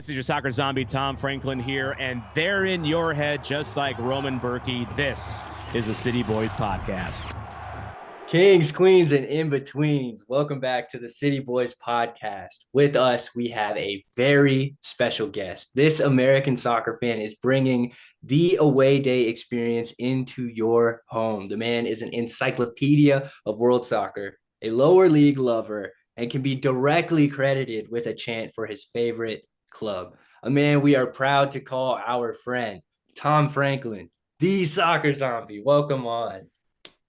This is your soccer zombie, Tom Franklin here, and they're in your head just like Roman Berkey. This is the City Boys podcast. Kings, queens, and in-betweens, welcome back to the City Boys podcast. With us, we have a very special guest. This American soccer fan is bringing the away day experience into your home. The man is an encyclopedia of world soccer, a lower league lover, and can be directly credited with a chant for his favorite club. A man we are proud to call our friend, Tom Franklin, the soccer zombie. Welcome on.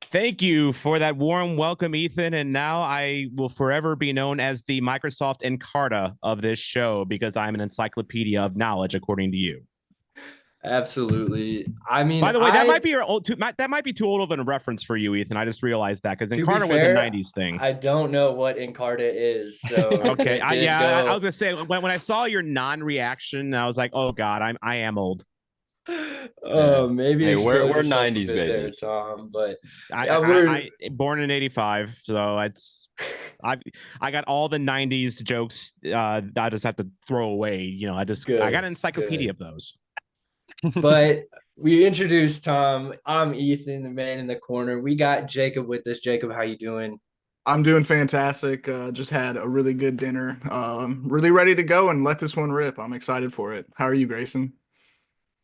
Thank you for that warm welcome, Ethan. And now I will forever be known as the Microsoft Encarta of this show because I'm an encyclopedia of knowledge, according to you. Absolutely. I mean, by the way, that might be too old of a reference for you, Ethan. I just realized that because Encarta was a '90s thing. I don't know what Encarta is. So okay, I was gonna say when I saw your non-reaction, I was like, oh god, I am old. Oh, maybe hey, we're '90s babies, there, Tom. But I born in '85, so I got all the '90s jokes. I just have to throw away. I got an encyclopedia of those. But we introduced Tom. I'm Ethan, the man in the corner. We got Jacob with us. Jacob, how you doing? I'm doing fantastic. Just had a really good dinner. Really ready to go and let this one rip. I'm excited for it. How are you, Grayson?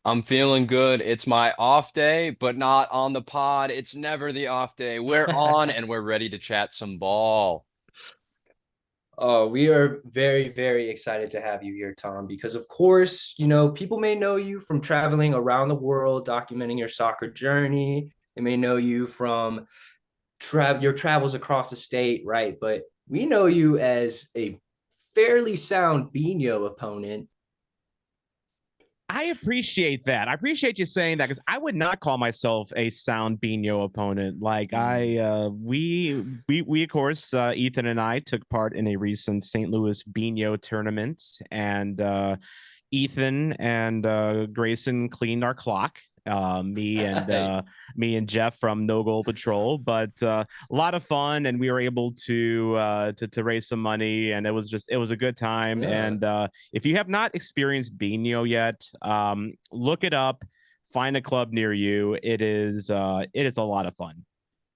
I'm feeling good. It's my off day, but not on the pod. It's never the off day. We're on and we're ready to chat some ball. Oh, we are very, very excited to have you here, Tom, because of course, people may know you from traveling around the world, documenting your soccer journey. They may know you from your travels across the state, right? But we know you as a fairly sound Bino opponent. I appreciate that. I appreciate you saying that because I would not call myself a sound Bino opponent. Like we of course, Ethan and I took part in a recent St. Louis Bino tournament, and Ethan and Grayson cleaned our clock. Me and Jeff from No Goal Patrol, but a lot of fun, and we were able to raise some money, and it was a good time. Yeah. And if you have not experienced Bino yet, look it up, find a club near you. It is a lot of fun.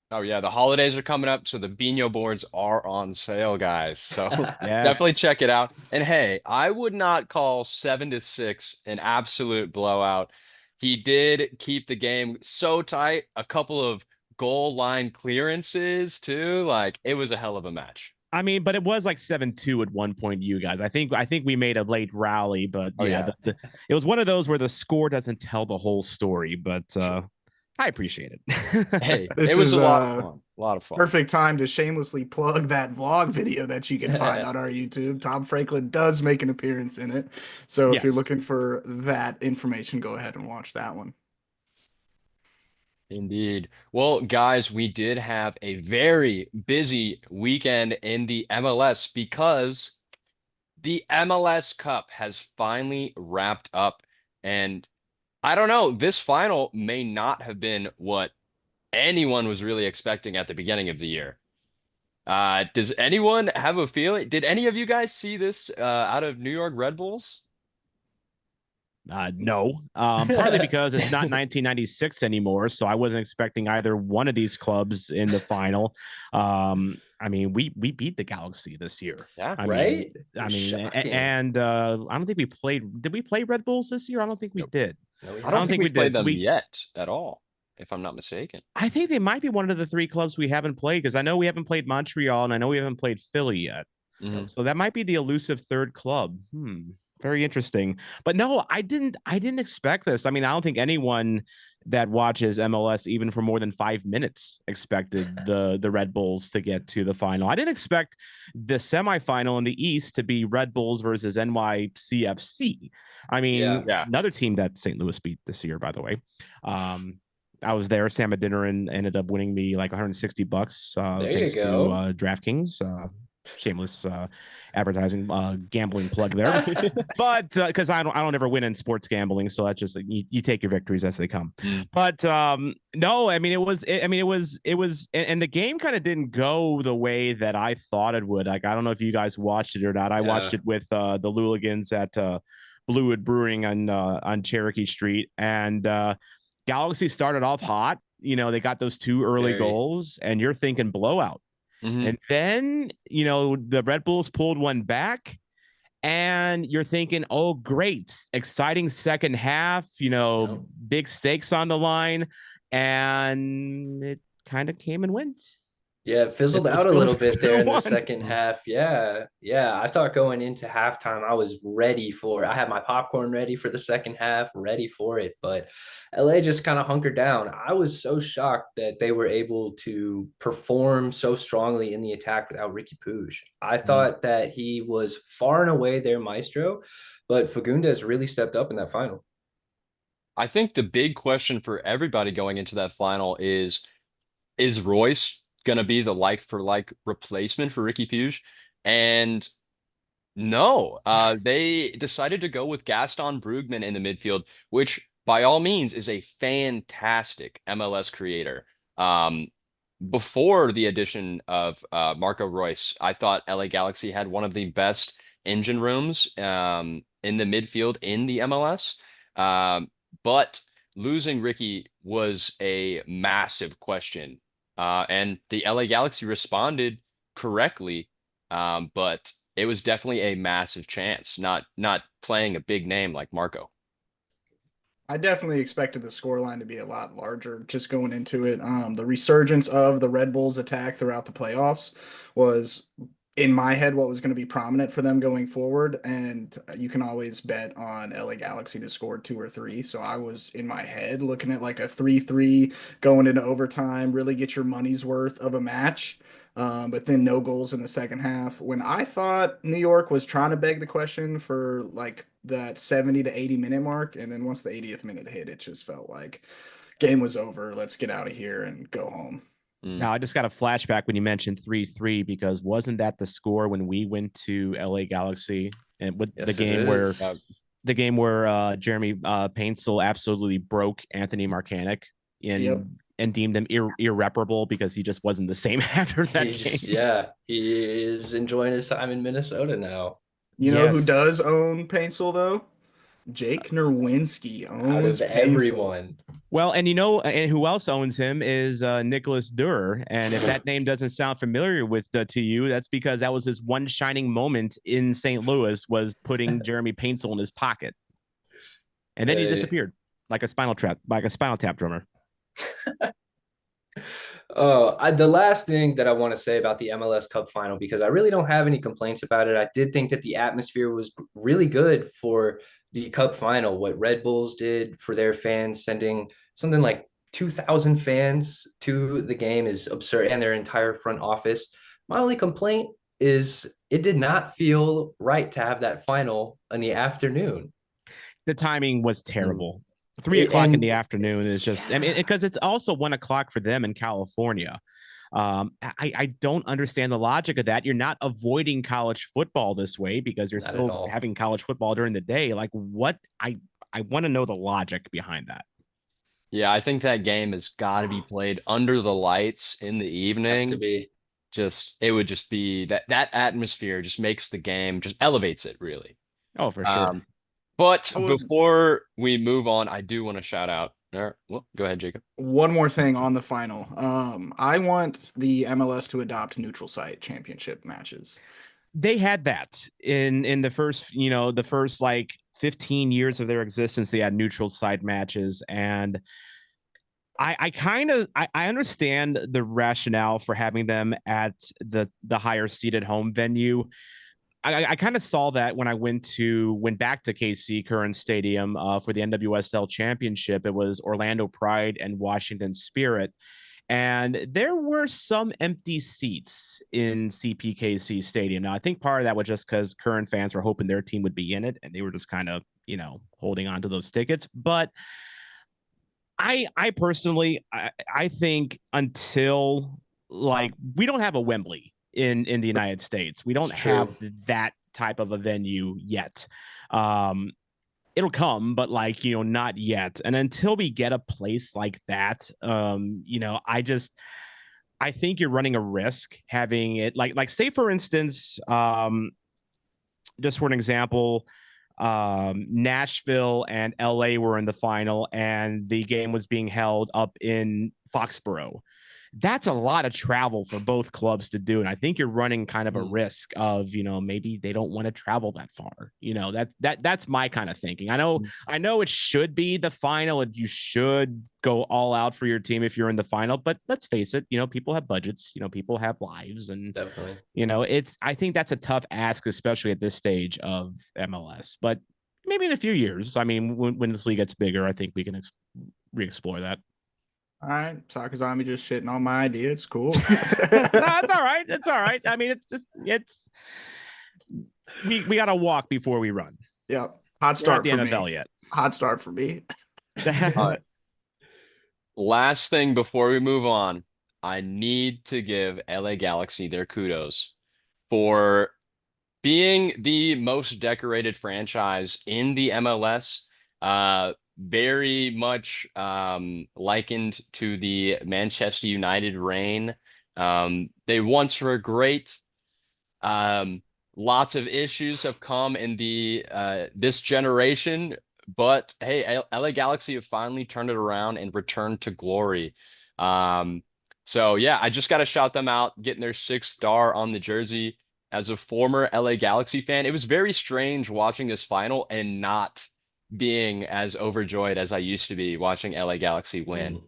Oh yeah, the holidays are coming up, so the Bino boards are on sale, guys. So yes. Definitely check it out. And hey, I would not call 7-6 an absolute blowout. He did keep the game so tight, a couple of goal line clearances too. Like it was a hell of a match. I mean, but it was like 7-2 at one point, you guys. I think we made a late rally, but it was one of those where the score doesn't tell the whole story, but I appreciate it. Hey, it was a lot of fun. A lot of fun. Perfect time to shamelessly plug that vlog video that you can find on our YouTube. Tom Franklin does make an appearance in it. So if you're looking for that information, go ahead and watch that one. Indeed. Well, guys, we did have a very busy weekend in the MLS because the MLS Cup has finally wrapped up. And I don't know, this final may not have been what anyone was really expecting at the beginning of the year. Does anyone have a feeling? Did any of you guys see this out of New York Red Bulls? No, partly because it's not 1996 anymore, so I wasn't expecting either one of these clubs in the final. I mean, we beat the Galaxy this year. Yeah, right. I don't think we played. Did we play Red Bulls this year? I don't think we did. No, I don't think we played them yet at all, if I'm not mistaken. I think they might be one of the three clubs we haven't played because I know we haven't played Montreal and I know we haven't played Philly yet. Mm-hmm. So that might be the elusive third club. Very interesting. But no, I didn't expect this. I mean, I don't think anyone that watches MLS even for more than 5 minutes expected the Red Bulls to get to the final. I didn't expect the semifinal in the East to be Red Bulls versus NYCFC. I mean, another team that St. Louis beat this year, by the way. I was there, Sam at dinner, and ended up winning me like $160 thanks to DraftKings. Shameless advertising, gambling plug there. But because I don't ever win in sports gambling, so that's just you take your victories as they come. But no, I mean it was, and the game kind of didn't go the way that I thought it would. Like I don't know if you guys watched it or not. I watched it with the Luligans at Bluewood Brewing on Cherokee Street, and Galaxy started off hot. You know, they got those 2 early goals, and you're thinking blowout. And then, you know, the Red Bulls pulled one back, and you're thinking, oh, great, exciting second half, you know, big stakes on the line. And it kind of came and went. Yeah, it fizzled out a little bit there in the second half. Yeah. I thought going into halftime, I had my popcorn ready for the second half, ready for it. But LA just kind of hunkered down. I was so shocked that they were able to perform so strongly in the attack without Ricky Puig. I thought that he was far and away their maestro, but Fagundes really stepped up in that final. I think the big question for everybody going into that final is Royce going to be the like for like replacement for Ricky Puig? And no, they decided to go with Gaston Brugman in the midfield, which by all means is a fantastic MLS creator. Before the addition of Marco Royce, I thought LA Galaxy had one of the best engine rooms in the midfield in the MLS. But losing Ricky was a massive question. And the LA Galaxy responded correctly, but it was definitely a massive chance, not playing a big name like Marco. I definitely expected the scoreline to be a lot larger just going into it. The resurgence of the Red Bulls attack throughout the playoffs was, in my head, what was going to be prominent for them going forward. And you can always bet on LA Galaxy to score 2 or 3. So I was in my head looking at like a 3-3 going into overtime, really get your money's worth of a match. But then no goals in the second half. When I thought New York was trying to beg the question for like that 70 to 80 minute mark, and then once the 80th minute hit, it just felt like game was over. Let's get out of here and go home. Now, I just got a flashback when you mentioned 3-3, because wasn't that the score when we went to LA Galaxy and with the game where Jeremy Paintsel absolutely broke Anthony Marcanic and deemed him irreparable because he just wasn't the same after that game. He is enjoying his time in Minnesota now. You know who does own Paintsel though? Jake Nerwinski owns everyone. Well, and you know, and who else owns him is Nicholas Durr. And if that name doesn't sound familiar with to you, that's because that was his one shining moment in St. Louis, was putting Jeremy Paintsel in his pocket, and then he disappeared like a Spinal Tap drummer. The last thing that I want to say about the MLS Cup final, because I really don't have any complaints about it. I did think that the atmosphere was really good for the Cup final. What Red Bulls did for their fans, sending something like 2,000 fans to the game, is absurd, and their entire front office. My only complaint is it did not feel right to have that final in the afternoon. The timing was terrible. 3 o'clock in the afternoon is just, I mean, because it's also 1 o'clock for them in California. I don't understand the logic of that. You're not avoiding college football this way because you're still having college football during the day. Like, what? I want to know the logic behind that. Yeah, I think that game has got to be played under the lights in the evening. Has to be. It would just be that atmosphere just makes the game, just elevates it really. Oh, for sure. But before we move on, I do want to shout out. Well, go ahead, Jacob. One more thing on the final. I want the MLS to adopt neutral site championship matches. They had that in the first like 15 years of their existence. They had neutral site matches, and I understand the rationale for having them at the higher seated home venue. I kind of saw that when I went back to KC Current Stadium for the NWSL Championship. It was Orlando Pride and Washington Spirit, and there were some empty seats in CPKC Stadium. Now, I think part of that was just because Current fans were hoping their team would be in it, and they were just kind of holding on to those tickets. But I personally, I think until, like, we don't have a Wembley in the United States. We don't It's have true. that type of a venue yet. It'll come, but like, not yet. And until we get a place like that, I think you're running a risk having it like say for instance, just for an example, Nashville and LA were in the final and the game was being held up in Foxborough. That's a lot of travel for both clubs to do. And I think you're running kind of a risk of, maybe they don't want to travel that far. That's my kind of thinking. I know it should be the final and you should go all out for your team if you're in the final, but let's face it, people have budgets, people have lives, and Definitely. I think that's a tough ask, especially at this stage of MLS. But maybe in a few years, I mean, when this league gets bigger, I think we can re-explore that. All right, Soccer Zombie just shitting on my idea. It's cool. No, it's all right. It's all right. I mean, we got to walk before we run. Yep. Hot start the for NFL me. Yet. Hot start for me. Last thing before we move on, I need to give LA Galaxy their kudos for being the most decorated franchise in the MLS. Very much likened to the Manchester United reign. They once were great. Lots of issues have come in the this generation, but hey, LA Galaxy have finally turned it around and returned to glory. So yeah, I just got to shout them out, getting their 6th star on the jersey. As a former LA Galaxy fan, it was very strange watching this final and not being as overjoyed as I used to be watching LA Galaxy win.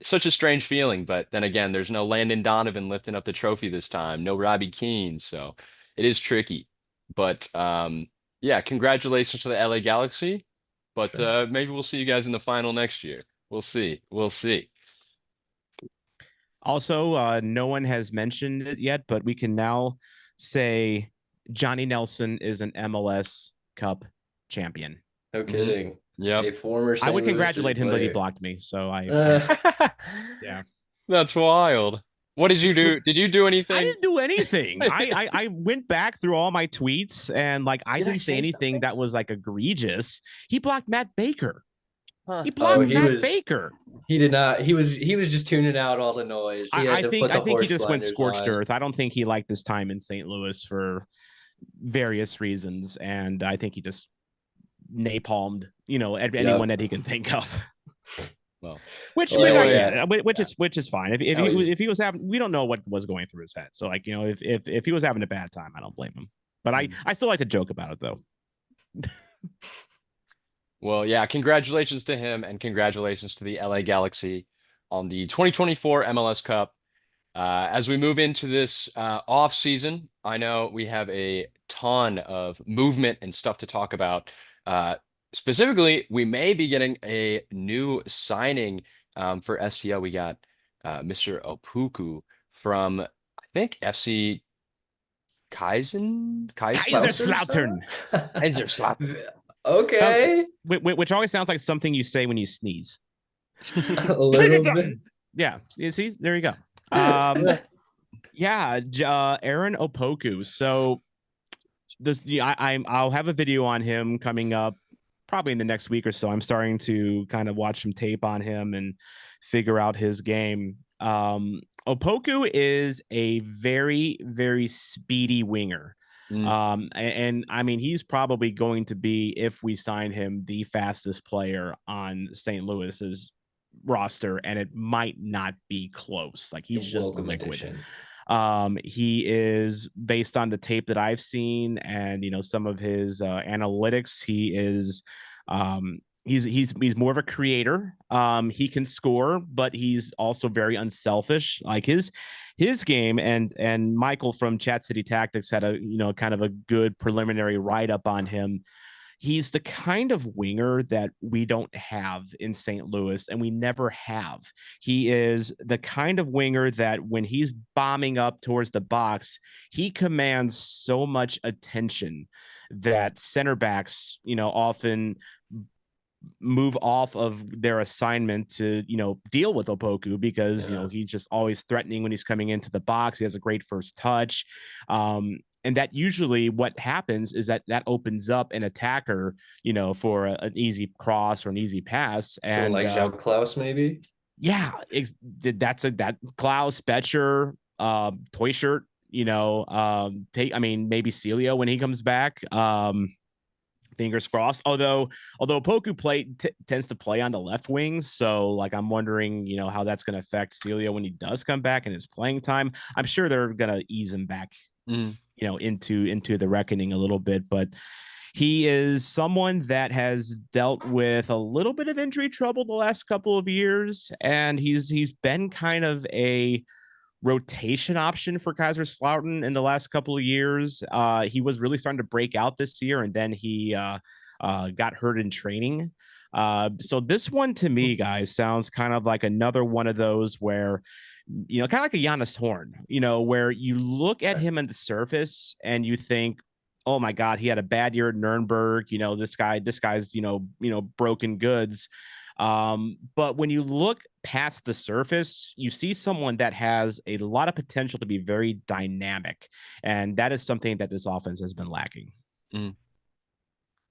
Such a strange feeling, but then again, there's no Landon Donovan lifting up the trophy this time, no Robbie Keane, so it is tricky. But yeah, congratulations to the LA Galaxy. But Sure. maybe we'll see you guys in the final next year. We'll see. We'll see. Also, no one has mentioned it yet, but we can now say Johnny Nelson is an MLS Cup champion. No kidding. Yep. A former I would St. Louis congratulate him, but he player. blocked me. So yeah. That's wild. What did you do? Did you do I anything? didn't do anything. I went back through all my tweets and like I Did I didn't say say anything something? that was like egregious. He blocked Matt Baker. Huh. He blocked he Matt was- Baker. He did not. He was just tuning out all the noise. He had I to think put the he horse just went blinders scorched on. earth. I don't think he liked his time in St. Louis for various reasons, and I think he just napalmed, anyone that he can think of. Well, which is fine. If he was having, we don't know what was going through his head. So like, if he was having a bad time, I don't blame him. But I still like to joke about it though. well, yeah, congratulations to him and congratulations to the LA Galaxy on the 2024 MLS Cup. As we move into this off season, I know we have a ton of movement and stuff to talk about. Specifically, we may be getting a new signing for STL. We got Mr. Opuku from, I think, FC Kaiserslautern. Kaiserslautern. Okay. Which always sounds like something you say when you sneeze. A little bit. Yeah. See, there you go. Yeah, Aaron Opoku. So I'll have a video on him coming up probably in the next week or so. I'm starting to kind of watch some tape on him and figure out his game. Opoku is a very, very speedy winger. And I mean, he's probably going to be, if we sign him, the fastest player on St. Louis's roster, and it might not be close. Like he's just liquid. He is, based on the tape that I've seen and some of his analytics, he is he's more of a creator. He can score, but he's also very unselfish. Like his game, and Michael from Chat City Tactics had a kind of a good preliminary write-up on him. He's the kind of winger that we don't have in St. Louis, and we never have. He is the kind of winger that when he's bombing up towards the box, he commands so much attention that center backs, often move off of their assignment to, deal with Opoku because, he's just always threatening when he's coming into the box. He has a great first touch. And that usually what happens is that opens up an attacker, for an easy cross or an easy pass. So And like Jao Klaus, maybe? yeah, that Klaus, Betcher, Toy Shirt, maybe Celio when he comes back. Fingers crossed. Although Poku tends to play on the left wings, so like I'm wondering, how that's going to affect Celio when he does come back in his playing time. I'm sure they're going to ease him back, into the reckoning a little bit, but he is someone that has dealt with a little bit of injury trouble the last couple of years, and he's been kind of a rotation option for Kaiserslautern in the last couple of years. He was really starting to break out this year, and then he got hurt in training. So this one to me, guys, sounds kind of like another one of those where, kind of like a Giannis Horn, where you look at him on the surface and you think, oh my God, he had a bad year at Nuremberg. This guy's, broken goods. But when you look past the surface, you see someone that has a lot of potential to be very dynamic. And that is something that this offense has been lacking.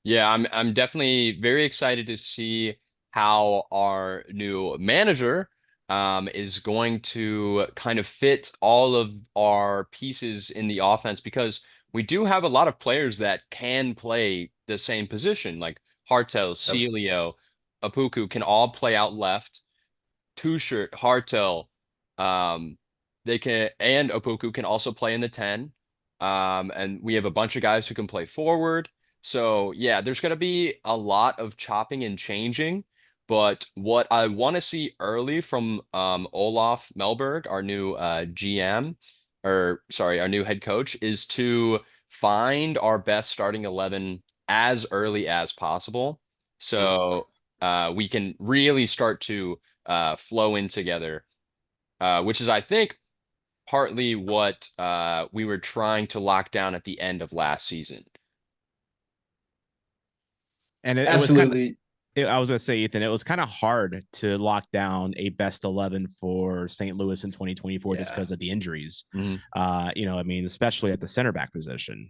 Yeah, I'm definitely very excited to see how our new manager is going to kind of fit all of our pieces in the offense, because we do have a lot of players that can play the same position, like Hartel, Celio, Apuku can all play out left. Two-Shirt, Hartel, they can, and Apuku can also play in the 10. And we have a bunch of guys who can play forward. So yeah, there's going to be a lot of chopping and changing. But what I want to see early from Olaf Melberg, our new GM, or sorry, our new head coach, is to find our best starting 11 as early as possible. So we can really start to flow in together, which is, I think, partly what we were trying to lock down at the end of last season. And it was kind of, I was going to say, Ethan, it was kind of hard to lock down a best 11 for St. Louis in 2024 just because of the injuries. Especially at the center back position,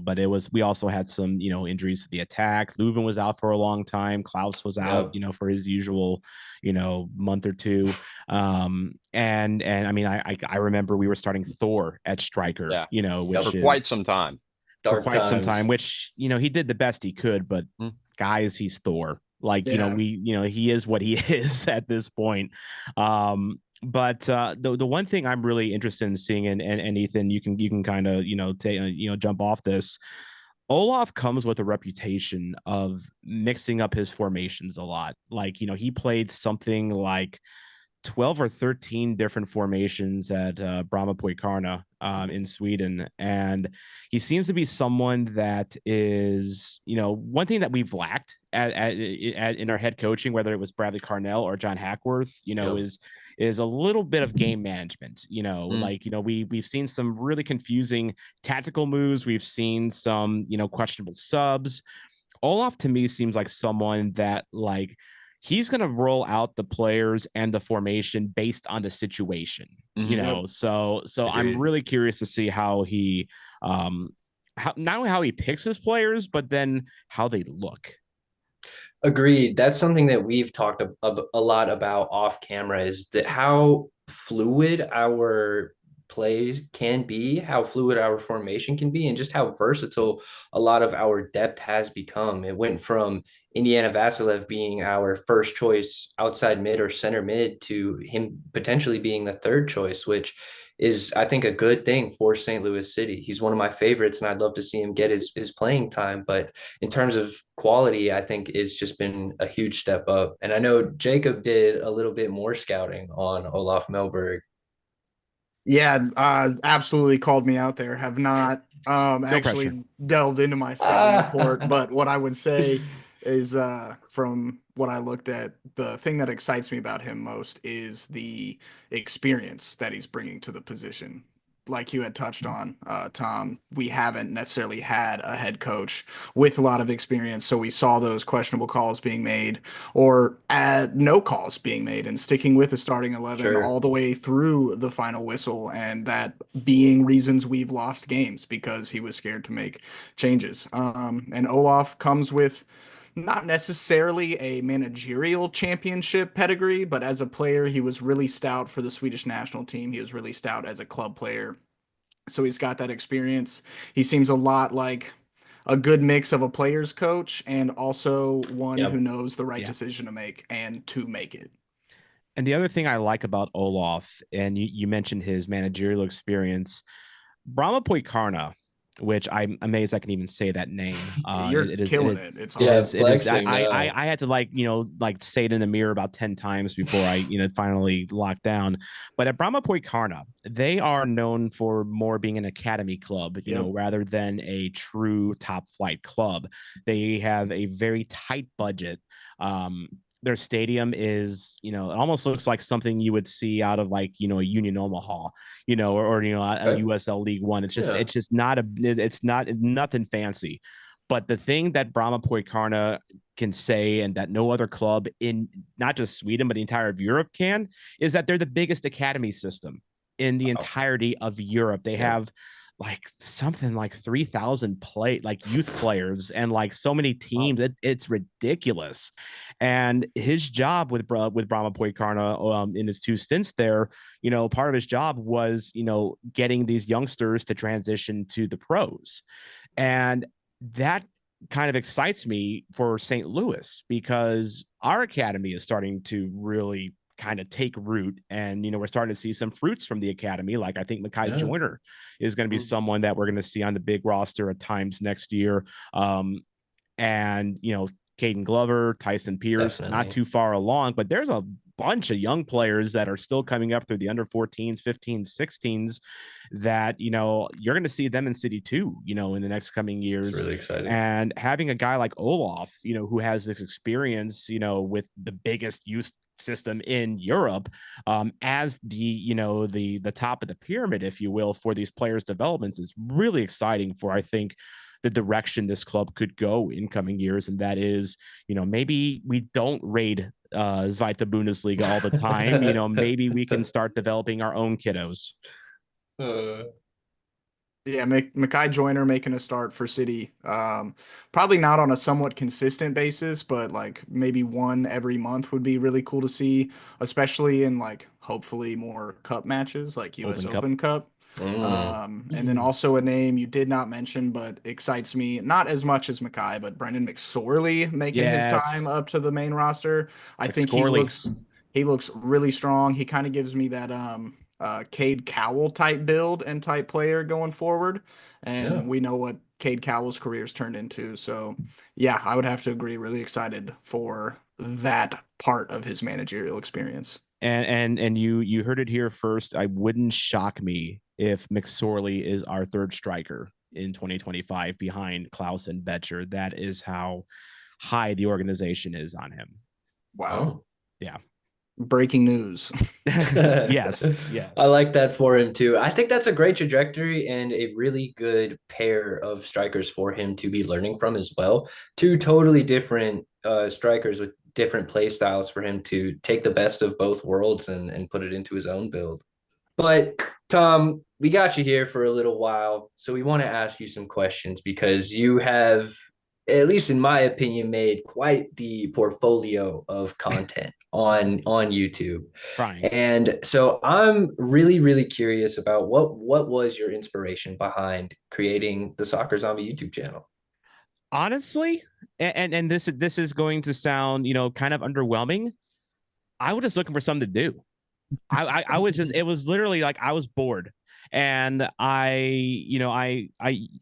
but we also had some, injuries to the attack. Leuven was out for a long time. Klaus was out, for his usual, month or two. I remember we were starting Thor at striker, which for quite some time. Some time, which, he did the best he could, but guys, he's Thor. Like, he is what he is at this point. But the one thing I'm really interested in seeing, and Ethan, you can kind of, jump off this. Olaf comes with a reputation of mixing up his formations a lot. Like, he played something like 12 or 13 different formations at Brahmapoikarna in Sweden. And he seems to be someone that is, one thing that we've lacked in our head coaching, whether it was Bradley Carnell or John Hackworth, is a little bit of game management. We've seen some really confusing tactical moves. We've seen some, questionable subs. Olaf to me seems like someone that he's going to roll out the players and the formation based on the situation, so Agreed. I'm really curious to see how he, not only how he picks his players, but then how they look. Agreed. That's something that we've talked a lot about off camera, is that how fluid our plays can be, how fluid our formation can be, and just how versatile a lot of our depth has become. It went from Indiana Vasilev being our first choice outside mid or center mid to him potentially being the third choice, which is, I think, a good thing for St. Louis City. He's one of my favorites, and I'd love to see him get his playing time. But in terms of quality, I think it's just been a huge step up. And I know Jacob did a little bit more scouting on Olaf Melberg. Yeah, absolutely called me out there. Have not actually pressure. Delved into my scouting report, but what I would say is from what I looked at, the thing that excites me about him most is the experience that he's bringing to the position. like you had touched on, Tom, we haven't necessarily had a head coach with a lot of experience. So we saw those questionable calls being made or no calls being made and sticking with the starting 11 Sure. all the way through the final whistle. And that being reasons we've lost games because he was scared to make changes. And Olaf comes with not necessarily a managerial championship pedigree, but as a player, he was really stout for the Swedish national team. He was really stout as a club player. So he's got that experience. He seems a lot like a good mix of a player's coach and also one Yep. who knows the right Yeah. decision to make and to make it. And the other thing I like about Olaf, and you mentioned his managerial experience, Brahma Poikarna, which I'm amazed I can even say that name. You're It is killing it. It's Yeah, awesome. it is flexing now. I had to like say it in the mirror about 10 times before I finally locked down. But at Brahma Poikarna, they are known for more being an academy club, Yep. rather than a true top flight club. They have a very tight budget. Their stadium is, it almost looks like something you would see out of like, a Union Omaha, or a Okay. USL League One. It's just, Yeah. it's just not it's not nothing fancy. But the thing that Brahma Poikarna can say, and that no other club in not just Sweden, but the entire of Europe can, is that they're the biggest academy system in the Wow. entirety of Europe. They have like something like 3,000 youth players and like so many teams. It's ridiculous. And his job with Brahma Poikarna in his 2 stints there, part of his job was, getting these youngsters to transition to the pros. And that kind of excites me for St. Louis because our academy is starting to really kind of take root, and we're starting to see some fruits from the academy. Like I think Mackay Joyner is going to be someone that we're going to see on the big roster at times next year. And Caden Glover, Tyson Pierce, Definitely. not too far along, but there's a bunch of young players that are still coming up through the under 14s, 15s, 16s that, you're going to see them in City 2, in the next coming years. It's really exciting. And having a guy like Olaf, who has this experience, with the biggest youth system in Europe, as the top of the pyramid, if you will, for these players' developments is really exciting for, I think, the direction this club could go in coming years. And that is, maybe we don't raid Zweite Bundesliga all the time. Maybe we can start developing our own kiddos. Yeah, Mackay Joyner making a start for City. Probably not on a somewhat consistent basis, but like maybe one every month would be really cool to see, especially in like hopefully more cup matches like US Open Cup. And then also a name you did not mention, but excites me not as much as Mackay, but Brendan McSorley making his time up to the main roster. I think he looks really strong. He kind of gives me that Cade Cowell type build and type player going forward. And we know what Cade Cowell's career's turned into. So yeah, I would have to agree. Really excited for that part of his managerial experience. And you heard it here first. I wouldn't shock me if McSorley is our third striker in 2025 behind Klaus and Betcher. That is how high the organization is on him. Wow. Yeah. Breaking news. Yes. I like that for him too. I think that's a great trajectory and a really good pair of strikers for him to be learning from as well. 2 totally different strikers with different play styles for him to take the best of both worlds and put it into his own build. But Tom, we got you here for a little while, so we want to ask you some questions because you have, at least in my opinion, made quite the portfolio of content on YouTube. Trying. And so I'm really, really curious about what was your inspiration behind creating the Soccer Zombie YouTube channel? Honestly, and this is going to sound, kind of underwhelming. I was just looking for something to do. I was just, it was literally like I was bored. And I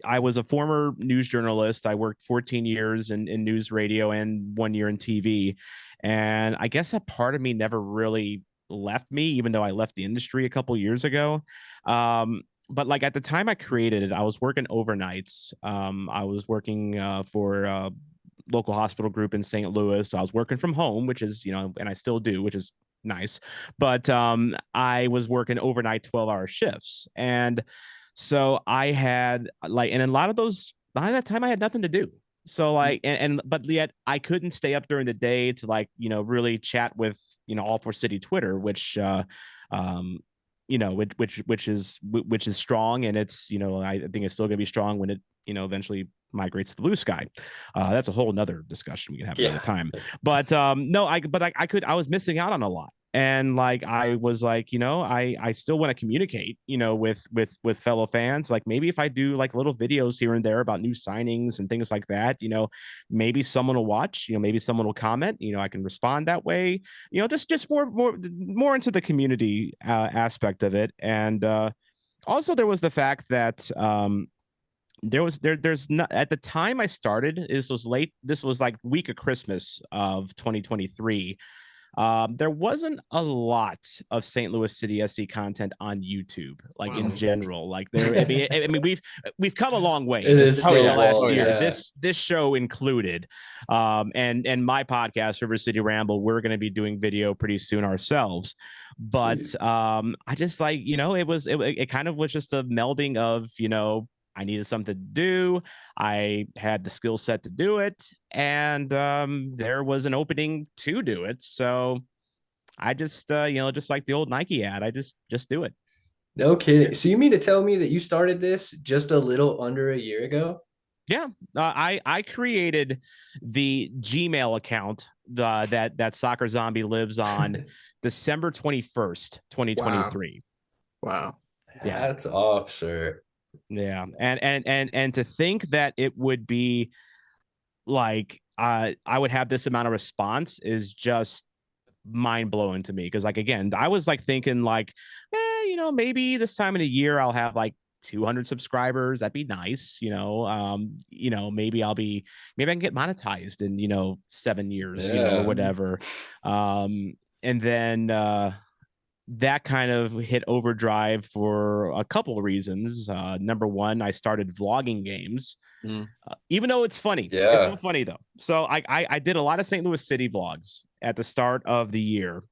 was a former news journalist. I worked 14 years in news radio and 1 year in TV. And I guess that part of me never really left me, even though I left the industry a couple years ago. But like at the time I created it, I was working overnights. I was working for local hospital group in St. Louis. So I was working from home, which is, and I still do, which is nice. But I was working overnight 12-hour shifts. And so I had like, and a lot of that time I had nothing to do. So like, but yet I couldn't stay up during the day to like, really chat with, All for City Twitter, which, um, which is strong, and it's, I think it's still gonna be strong when it, eventually migrates to the blue sky. That's a whole nother discussion we can have another time. But no, I was missing out on a lot. And like I was like, I still want to communicate, with fellow fans. Like maybe if I do like little videos here and there about new signings and things like that, maybe someone will watch, maybe someone will comment, I can respond that way, just more into the community aspect of it. And also there was the fact that there's not, at the time I started, this was like week of Christmas of 2023. There wasn't a lot of St. Louis City SC content on YouTube, like in general. Like I mean, we've come a long way just in the last year. Yeah. This show included, and my podcast, River City Ramble, we're going to be doing video pretty soon ourselves. But I just like, it kind of was just a melding of, I needed something to do. I had the skill set to do it, and there was an opening to do it. So I just, just like the old Nike ad, I just do it. No kidding. So you mean to tell me that you started this just a little under a year ago? Yeah, I created the Gmail account that Soccer Zombie lives on December 21st, 2023. Wow. Yeah, that's off, sir. Yeah, and to think that it would be like I would have this amount of response is just mind blowing to me. Because like again, I was like thinking like, maybe this time of the year I'll have like 200 subscribers. That'd be nice, maybe maybe I can get monetized in 7 years, or whatever. And then that kind of hit overdrive for a couple of reasons. Number one, I started vlogging games, even though it's funny. Yeah. It's so funny though. So I did a lot of St. Louis City vlogs at the start of the year.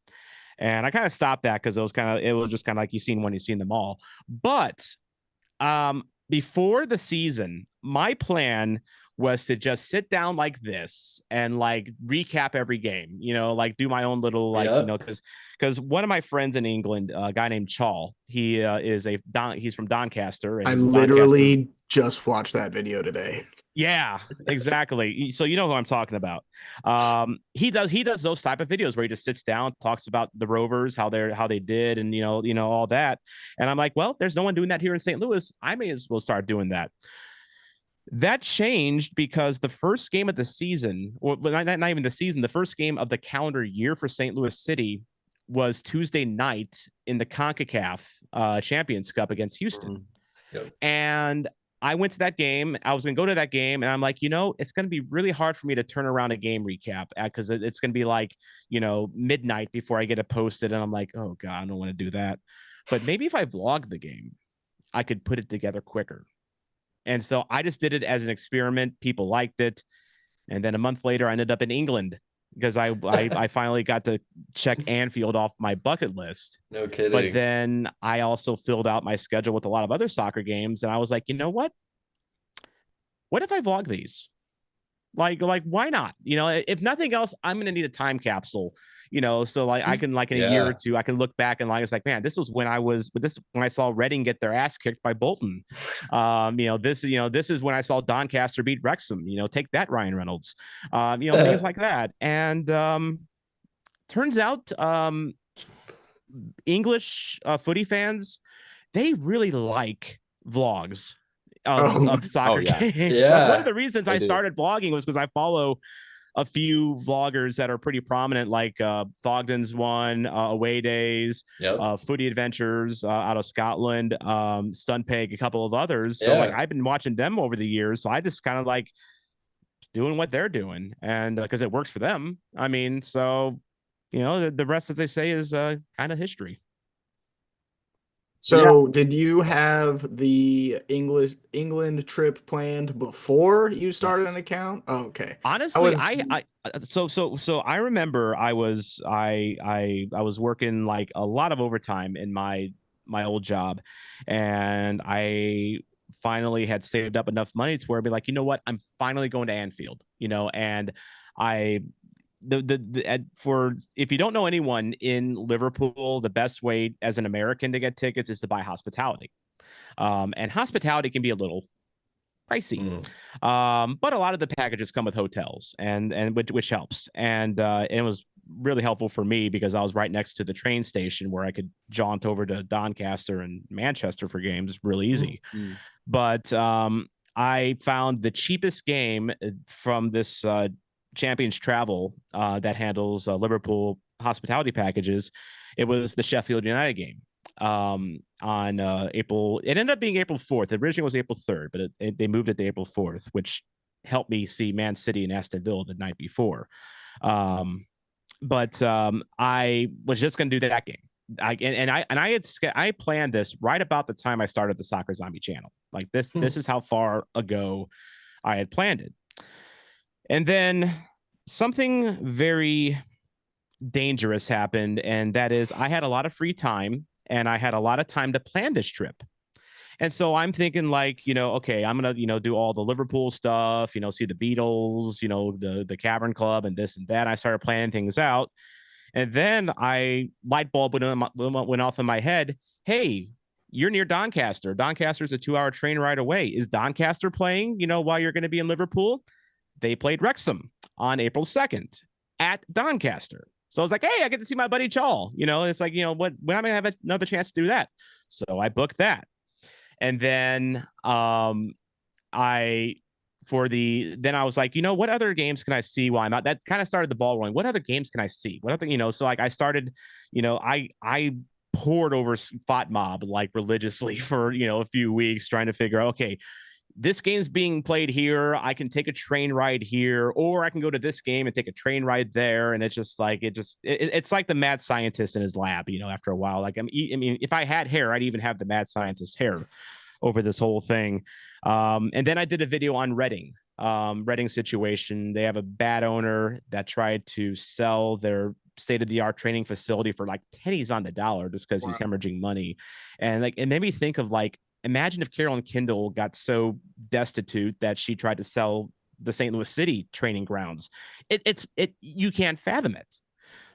And I kind of stopped that because it was just kind of like you've seen them all. But before the season, my plan was to just sit down like this and like recap every game, like do my own little like, because one of my friends in England, a guy named Chal, he's from Doncaster. And I literally just watched that video today. Yeah, exactly. So you know who I'm talking about. He does those type of videos where he just sits down, talks about the Rovers, how they did, and all that. And I'm like, well, there's no one doing that here in St. Louis. I may as well start doing that. That changed because the first game of the season, or not even the season, the first game of the calendar year for St. Louis City was Tuesday night in the CONCACAF Champions Cup against Houston. And I went to that game. I was going to go to that game, and I'm like, it's going to be really hard for me to turn around a game recap because it's going to be like, midnight before I get it posted. And I'm like, oh God, I don't want to do that. But maybe if I vlog the game, I could put it together quicker. And so I just did it as an experiment. People liked it. And then a month later, I ended up in England because I finally got to check Anfield off my bucket list. No kidding. But then I also filled out my schedule with a lot of other soccer games. And I was like, you know what? What if I vlog these? Like, why not? If nothing else, I'm going to need a time capsule, so like I can like in a year or two, I can look back and like, it's like, man, this was when I saw Reading get their ass kicked by Bolton. This is when I saw Doncaster beat Wrexham, take that, Ryan Reynolds, things like that. And turns out English footy fans, they really like vlogs of soccer games. Yeah. Like one of the reasons I started vlogging was because I follow a few vloggers that are pretty prominent, like Thogden's one, Away Days, Footy Adventures out of Scotland, Stunpeg, a couple of others. So like I've been watching them over the years. So I just kind of like doing what they're doing, and because it works for them. I mean, so the rest, as they say, is kind of history. So, did you have the England trip planned before you started an Yes. account? Oh, okay. I Honestly, was so I remember I was working like a lot of overtime in my old job, and I finally had saved up enough money to where I'd be like, you know what, I'm finally going to Anfield, and I for if you don't know anyone in Liverpool, the best way as an American to get tickets is to buy hospitality. And hospitality can be a little pricey. Mm. But a lot of the packages come with hotels, and which helps. And it was really helpful for me because I was right next to the train station where I could jaunt over to Doncaster and Manchester for games really easy. Mm. But I found the cheapest game from this Champions Travel that handles Liverpool hospitality packages. It was the Sheffield United game on April. It ended up being April 4th. It originally was April 3rd, but they moved it to April 4th, which helped me see Man City and Aston Villa the night before. But I was just going to do that game. I planned this right about the time I started the Soccer Zombie channel. Like this is how far ago I had planned it. And then something very dangerous happened, and that is I had a lot of free time and I had a lot of time to plan this trip. And so I'm thinking like, okay, I'm going to, do all the Liverpool stuff, see the Beatles, the Cavern Club and this and that. I started planning things out. And then light bulb went off in my head. Hey, you're near Doncaster. Doncaster's a 2-hour train ride away. Is Doncaster playing, while you're going to be in Liverpool? They played Wrexham on April 2nd at Doncaster. So I was like, hey, I get to see my buddy Chaw. It's like, when am I going to have another chance to do that? So I booked that. And then then I was like, what other games can I see while I'm out? That kind of started the ball rolling. What other games can I see? What other, so like I started, I poured over Fot Mob like religiously for, a few weeks trying to figure out, okay, this game's being played here. I can take a train ride here, or I can go to this game and take a train ride there. And it's just like, it's like the mad scientist in his lab, after a while. Like, I mean, if I had hair, I'd even have the mad scientist hair over this whole thing. And then I did a video on Reading situation. They have a bad owner that tried to sell their state-of-the-art training facility for like pennies on the dollar just because he's hemorrhaging money. And like, it made me think of like, imagine if Carolyn Kindle got so destitute that she tried to sell the St. Louis City training grounds. You can't fathom it.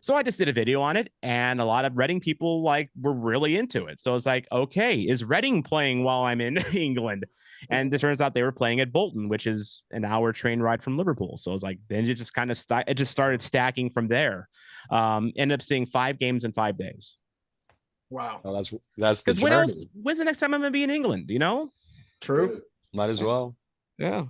So I just did a video on it, and a lot of Reading people like were really into it. So it's like, okay, is Reading playing while I'm in England? And it turns out they were playing at Bolton, which is an hour train ride from Liverpool. So it's like, then it just kind of it just started stacking from there. Ended up seeing 5 games in 5 days. Wow. Well, that's the Because journey. when's the next time I'm gonna be in England? True. Might as well. Yeah.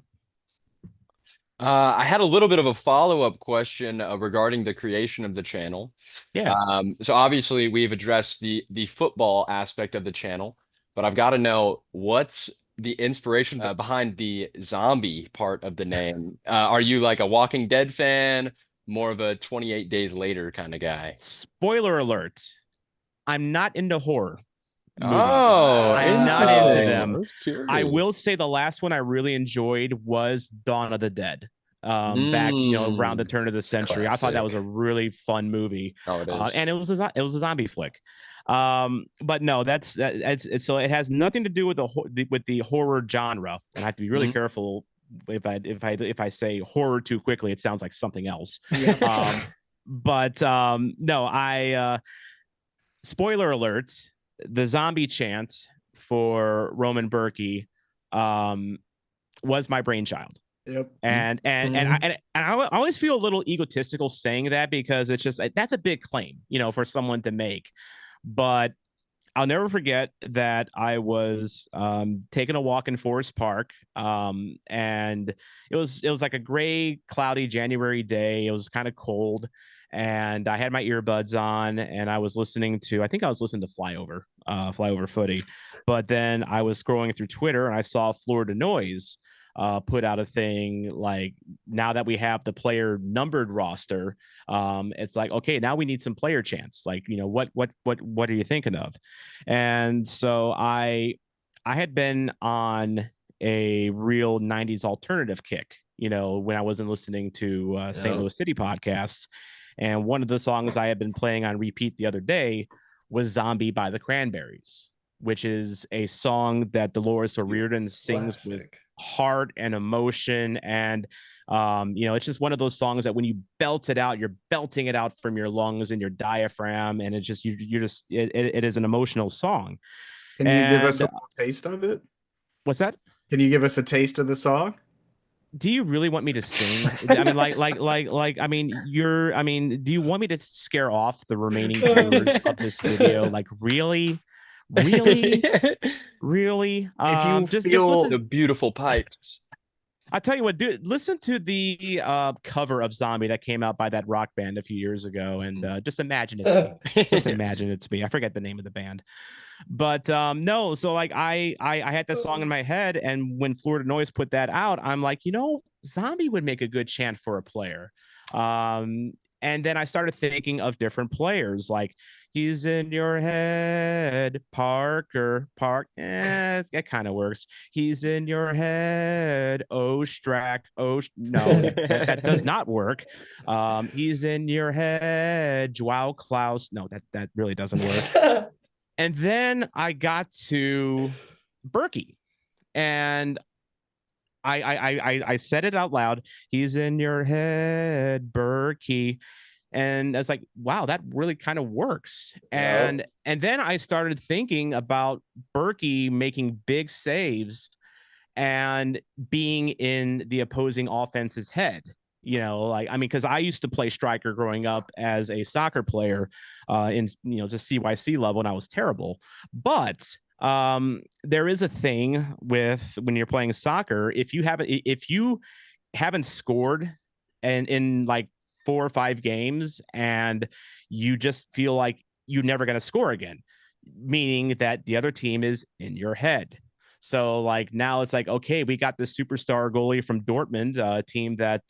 I had a little bit of a follow-up question regarding the creation of the channel. Yeah. So obviously we've addressed the football aspect of the channel, but I've got to know what's the inspiration behind the zombie part of the name. Are you like a Walking Dead fan, more of a 28 Days Later kind of guy? Spoiler alert. I'm not into horror movies. Oh, I'm not into interesting. them. I was curious. I will say the last one I really enjoyed was Dawn of the Dead. Back, around the turn of the century. I thought that was a really fun movie. Oh, it is. And it was a zombie flick. But no, so it has nothing to do with the horror genre. And I have to be really careful if I say horror too quickly, it sounds like something else. Yeah. But no, spoiler alert, the zombie chant for Roman Berkey was my brainchild. Yep. And I always feel a little egotistical saying that because it's just that's a big claim, for someone to make. But I'll never forget that I was taking a walk in Forest Park, and it was like a gray, cloudy January day. It was kind of cold, and I had my earbuds on, and I was listening to Flyover Footy. But then I was scrolling through Twitter, and I saw Florida Noise put out a thing like, now that we have the player numbered roster, it's like, okay, now we need some player chants. Like, what are you thinking of? And so I had been on a real 90s alternative kick, when I wasn't listening to St. Louis City podcasts. And one of the songs I had been playing on repeat the other day was Zombie by the Cranberries, which is a song that Dolores O'Riordan sings with heart and emotion. And, it's just one of those songs that when you belt it out, you're belting it out from your lungs and your diaphragm. And it's just, it is an emotional song. Can you give us a little taste of it? What's that? Can you give us a taste of the song? Do you really want me to sing? I mean, do you want me to scare off the remaining viewers of this video? Like, really? Really? Really? If you just the listen. beautiful pipes. I tell you what, dude, listen to the cover of Zombie that came out by that rock band a few years ago, and just imagine it's me. Just imagine it's me. I forget the name of the band. But no, so like I had that song in my head, and when Florida Noise put that out, I'm like, Zombie would make a good chant for a player. And then I started thinking of different players, like, he's in your head, Parker. That kind of works. He's in your head, Ostrak. No, that does not work. He's in your head, Joao Klaus. No, that really doesn't work. And then I got to Berkey, and I said it out loud. He's in your head, Berkey. And I was like, wow, that really kind of works. And then I started thinking about Berkey making big saves and being in the opposing offense's head. Because I used to play striker growing up as a soccer player in just CYC level, and I was terrible. But there is a thing with when you're playing soccer, if you haven't scored and in like 4 or 5 games, and you just feel like you're never going to score again, meaning that the other team is in your head. So like now it's like, okay, we got this superstar goalie from Dortmund, a team that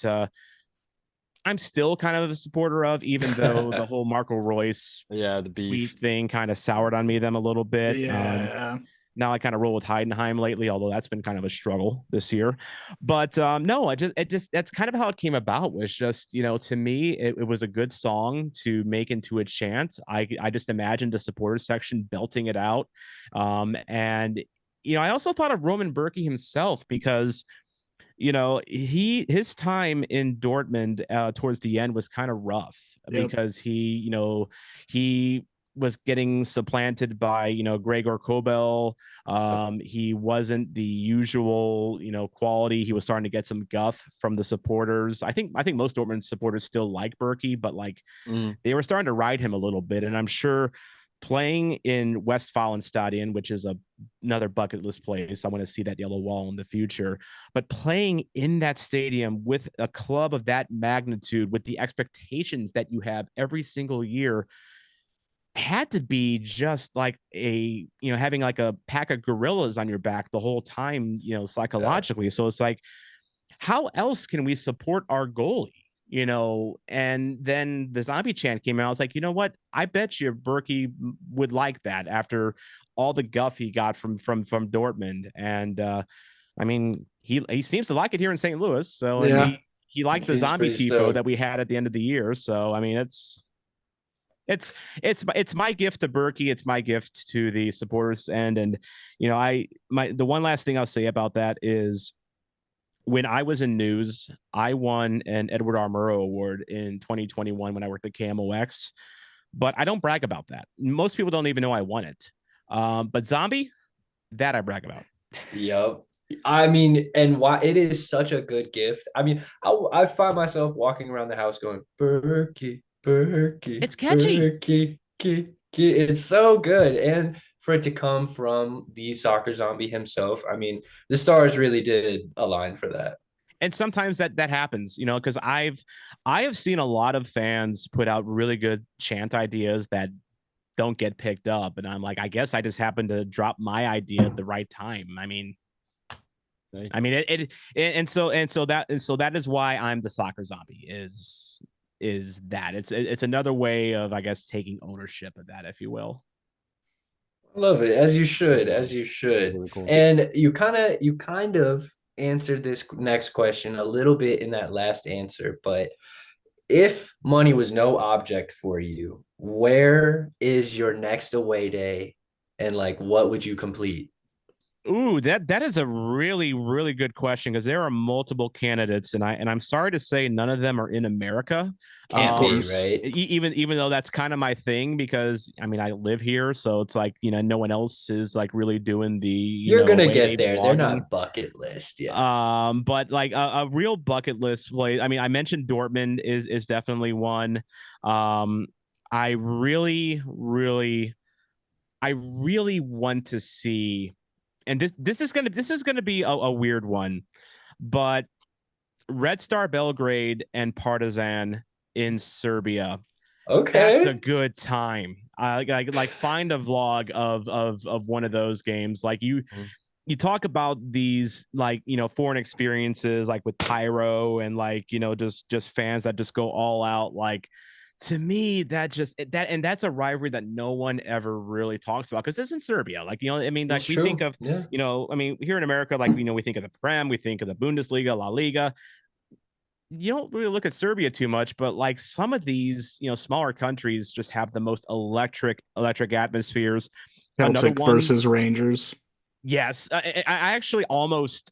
I'm still kind of a supporter of, even though the whole Marco Royce the beef thing kind of soured on them a little bit. Yeah. Now I kind of roll with Heidenheim lately, although that's been kind of a struggle this year. But no, that's kind of how it came about, was just, to me, it was a good song to make into a chant. I just imagined the supporters section belting it out. And I also thought of Roman Berkey himself, because his time in Dortmund towards the end was kind of rough. Yep. Because he was getting supplanted by Gregor Kobel. He wasn't the usual quality. He was starting to get some guff from the supporters. I think most Dortmund supporters still like Berkey, but like they were starting to ride him a little bit. And I'm sure playing in Westfalenstadion, which is another bucket list place, I want to see that yellow wall in the future, but playing in that stadium with a club of that magnitude, with the expectations that you have every single year, had to be just like having like a pack of gorillas on your back the whole time, psychologically. Yeah. So it's like, how else can we support our goalie? And then the Zombie chant came out. I was like, you know what? I bet you Berkey would like that after all the guff he got from Dortmund. And I mean, he seems to like it here in St. Louis. So yeah. And he liked the Zombie tifo that we had at the end of the year. So I mean, it's my gift to Berkey. It's my gift to the supporters end. And the one last thing I'll say about that is, when I was in news, I won an Edward R. Murrow Award in 2021 when I worked at KMOX, but I don't brag about that. Most people don't even know I won it. But Zombie, that I brag about. Yep. I mean, and why it is such a good gift. I mean, I find myself walking around the house going, Berkey. It's catchy. Berkey. It's so good. And for it to come from the soccer zombie himself, I mean, the stars really did align for that. And sometimes that happens, because I have seen a lot of fans put out really good chant ideas that don't get picked up, and I'm like, I guess I just happened to drop my idea at the right time. I mean, I mean, and so that is why I'm the soccer zombie is that it's another way of, I guess, taking ownership of that, if you will. Love it, as you should, as you should. Really cool. And you kind of answered this next question a little bit in that last answer, but if money was no object for you, where is your next away day and like what would you complete? Ooh, that is a really, really good question, because there are multiple candidates, and I'm sorry to say none of them are in America. Can't be, right? Even though that's kind of my thing, because I mean I live here, so it's like, no one else is like really doing the You're gonna away day get there. They're vlogging. not bucket list, yeah. But like a real bucket list play. I mean, I mentioned Dortmund is definitely one. Um, I really, really, I really want to see, and this is gonna be a weird one, but Red Star Belgrade and Partizan in Serbia. That's a Okay. good time. Like find a vlog of one of those games. Like you talk about these, like, foreign experiences, like with pyro and, like, just fans that just go all out. Like, to me, that's a rivalry that no one ever really talks about, because it's in Serbia. Like, I mean, like It's we think true. of, Yeah. I mean, here in America, like, we think of the Prem, we think of the Bundesliga, La Liga. You don't really look at Serbia too much, but like some of these, smaller countries just have the most electric atmospheres. Another Celtic one. versus Rangers. Yes, I actually almost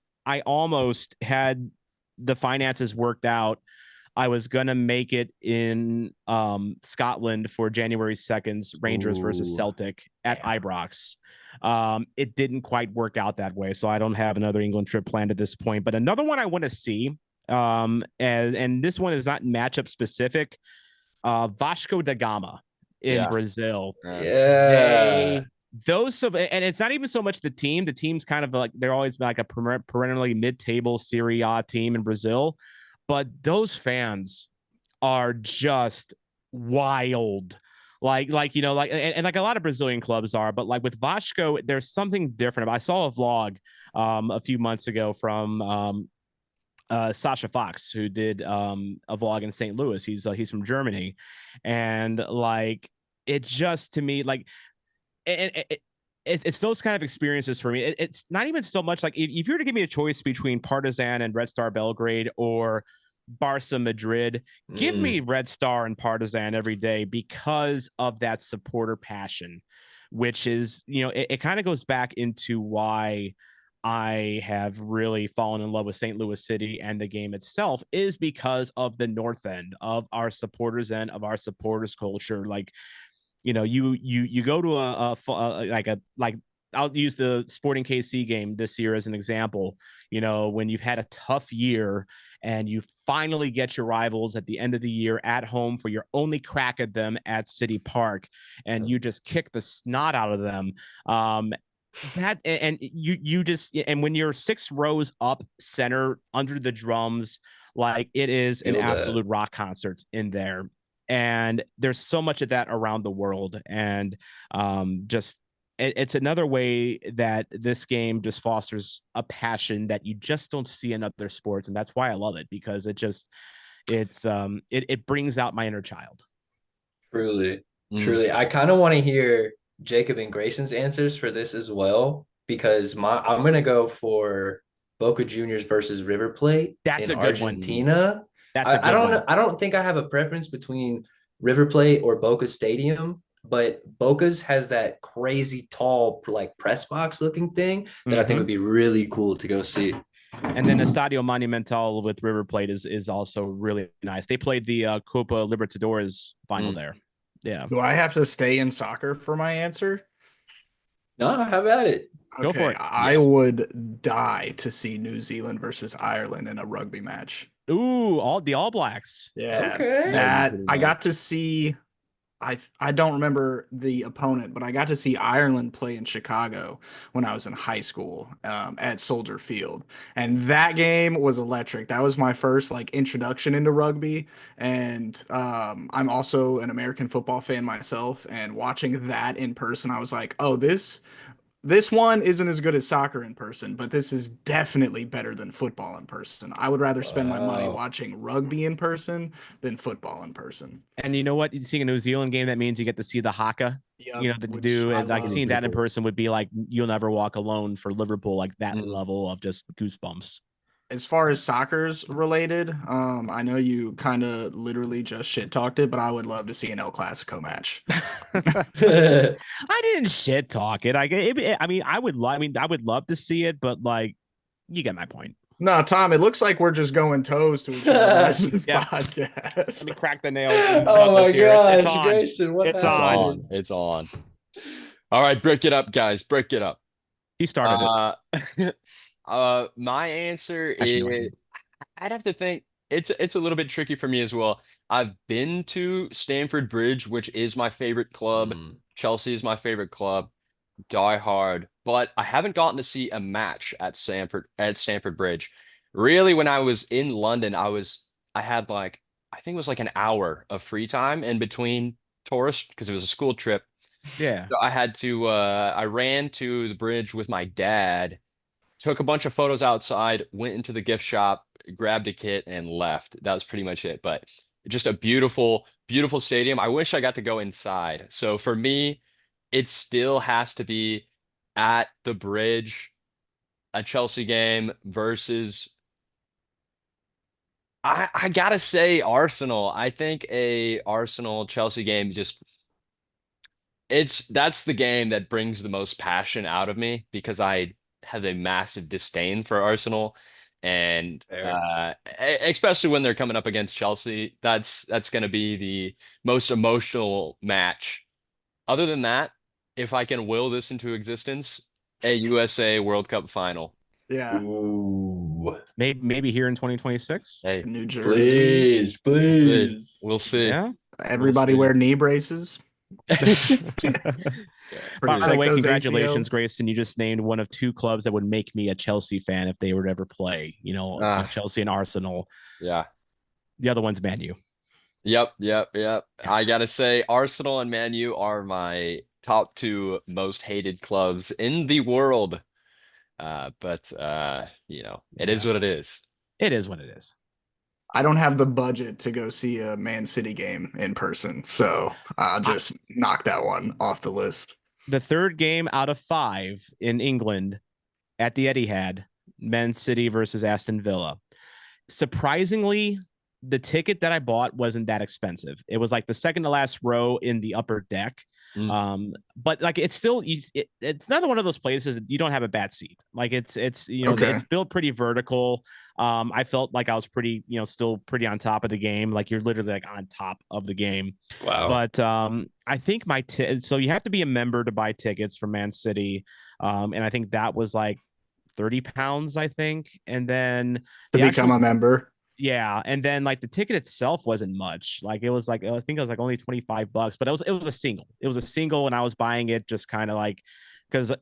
had the finances worked out. I was gonna make it in Scotland for January 2nd's Rangers versus Ooh. Celtic at Ibrox. It didn't quite work out that way, so I don't have another England trip planned at this point. But another one I want to see, and this one is not matchup specific. Vasco da Gama in Yeah. Brazil. Yeah. They and it's not even so much the team. The team's kind of like, they're always like a perennially mid-table Serie A team in Brazil, but those fans are just wild. And like a lot of Brazilian clubs are, but like with Vasco, there's something different. I saw a vlog a few months ago from Sasha Fox, who did a vlog in St. Louis. He's from Germany, and like it just, to me, like it's those kind of experiences for me. It's not even so much like, if you were to give me a choice between Partizan and Red Star Belgrade or Barca Madrid, give me Red Star and Partizan every day, because of that supporter passion, which is, it kind of goes back into why I have really fallen in love with St. Louis City and the game itself, is because of the north end of our supporters and of our supporters culture. Like, you go to like I'll use the Sporting KC game this year as an example. When you've had a tough year and you finally get your rivals at the end of the year at home for your only crack at them at City Park, and you just kick the snot out of them. That and you just, and when you're 6 rows up center under the drums, like, it is an Feel that. absolute rock concert in there. And there's so much of that around the world, and just it's another way that this game just fosters a passion that you just don't see in other sports, and that's why I love it, because it brings out my inner child. Truly, truly. I kind of want to hear Jacob and Grayson's answers for this as well, because I'm gonna go for Boca Juniors versus River Plate That's in a good one. Argentina. That's a I good don't one. know. I don't think I have a preference between River Plate or Boca Stadium, but Boca's has that crazy tall like press box looking thing that I think would be really cool to go see. And then Estadio Monumental with River Plate is also really nice. They played the Copa Libertadores final there. Yeah. Do I have to stay in soccer for my answer? No, how about it? Go for Okay, it. I would die to see New Zealand versus Ireland in a rugby match. Ooh, All Blacks. Yeah, Okay. that I got to see. I don't remember the opponent, but I got to see Ireland play in Chicago when I was in high school, at Soldier Field, and that game was electric. That was my first like introduction into rugby, and I'm also an American football fan myself. And watching that in person, I was like, oh, This one isn't as good as soccer in person, but this is definitely better than football in person. I would rather spend my money Wow. watching rugby in person than football in person. And you know what? Seeing a New Zealand game, that means you get to see the haka. Yep, That you which do, I and like love. seeing that in person would be like you'll never walk alone for Liverpool, like that Mm. level of just goosebumps. As far as soccer's related, I know you kind of literally just shit talked it, but I would love to see an El Clasico match. I didn't shit talk it. I mean, I would love to see it, but like, you get my point. No, Tom, it looks like we're just going toes to each other the rest of this Yeah. podcast. Let me crack the nail. Oh my Here. It's gosh, on. Grayson, what It's It's on. happened? on. It's on. All right, break it up, guys. Break it up. He started it. My answer Actually, no, I is didn't. I'd have to think. It's a little bit tricky for me as well. I've been to Stamford Bridge, which is my favorite club. Chelsea is my favorite club. Die hard, but I haven't gotten to see a match at Stamford Bridge. Really, when I was in London, I had like I think it was like an hour of free time in between tourists because it was a school trip. Yeah. So I ran to the bridge with my dad, took a bunch of photos outside, went into the gift shop, grabbed a kit, and left. That was pretty much it. But just a beautiful, beautiful stadium. I wish I got to go inside. So for me, it still has to be at the bridge, a Chelsea game versus I gotta say Arsenal. I think a Arsenal Chelsea game just that's the game that brings the most passion out of me because I have a massive disdain for Arsenal, and Fair. especially when they're coming up against Chelsea, that's going to be the most emotional match. Other than that, if I can will this into existence, a USA World Cup final. Yeah, Ooh, Maybe here in 2026. Hey, New Jersey. please, please. we'll see. Yeah. Everybody see. wear knee braces. By the Protect way, those congratulations, ACLs. Grayson. You just named one of two clubs that would make me a Chelsea fan if they were to ever play. Ah. Chelsea and Arsenal. Yeah. The other one's Man U. Yep. I gotta say, Arsenal and Man U are my top two most hated clubs in the world. But it is Yeah. what it is. It is what it is. I don't have the budget to go see a Man City game in person, so I'll just knock that one off the list. The third game out of 5 in England at the Etihad, Man City versus Aston Villa. Surprisingly, the ticket that I bought wasn't that expensive. It was like the second to last row in the upper deck. But like it's still it's another one of those places that you don't have a bad seat. Like it's Okay. it's built pretty vertical. I felt like I was pretty still pretty on top of the game. Like you're literally like on top of the game. Wow. But I think so you have to be a member to buy tickets for Man City, and I think that was like £30, I think, and then To become a member. yeah, and then like the ticket itself wasn't much. Like it was like I think it was like only $25, but it was a single. It was a single, and I was buying it just kind of like because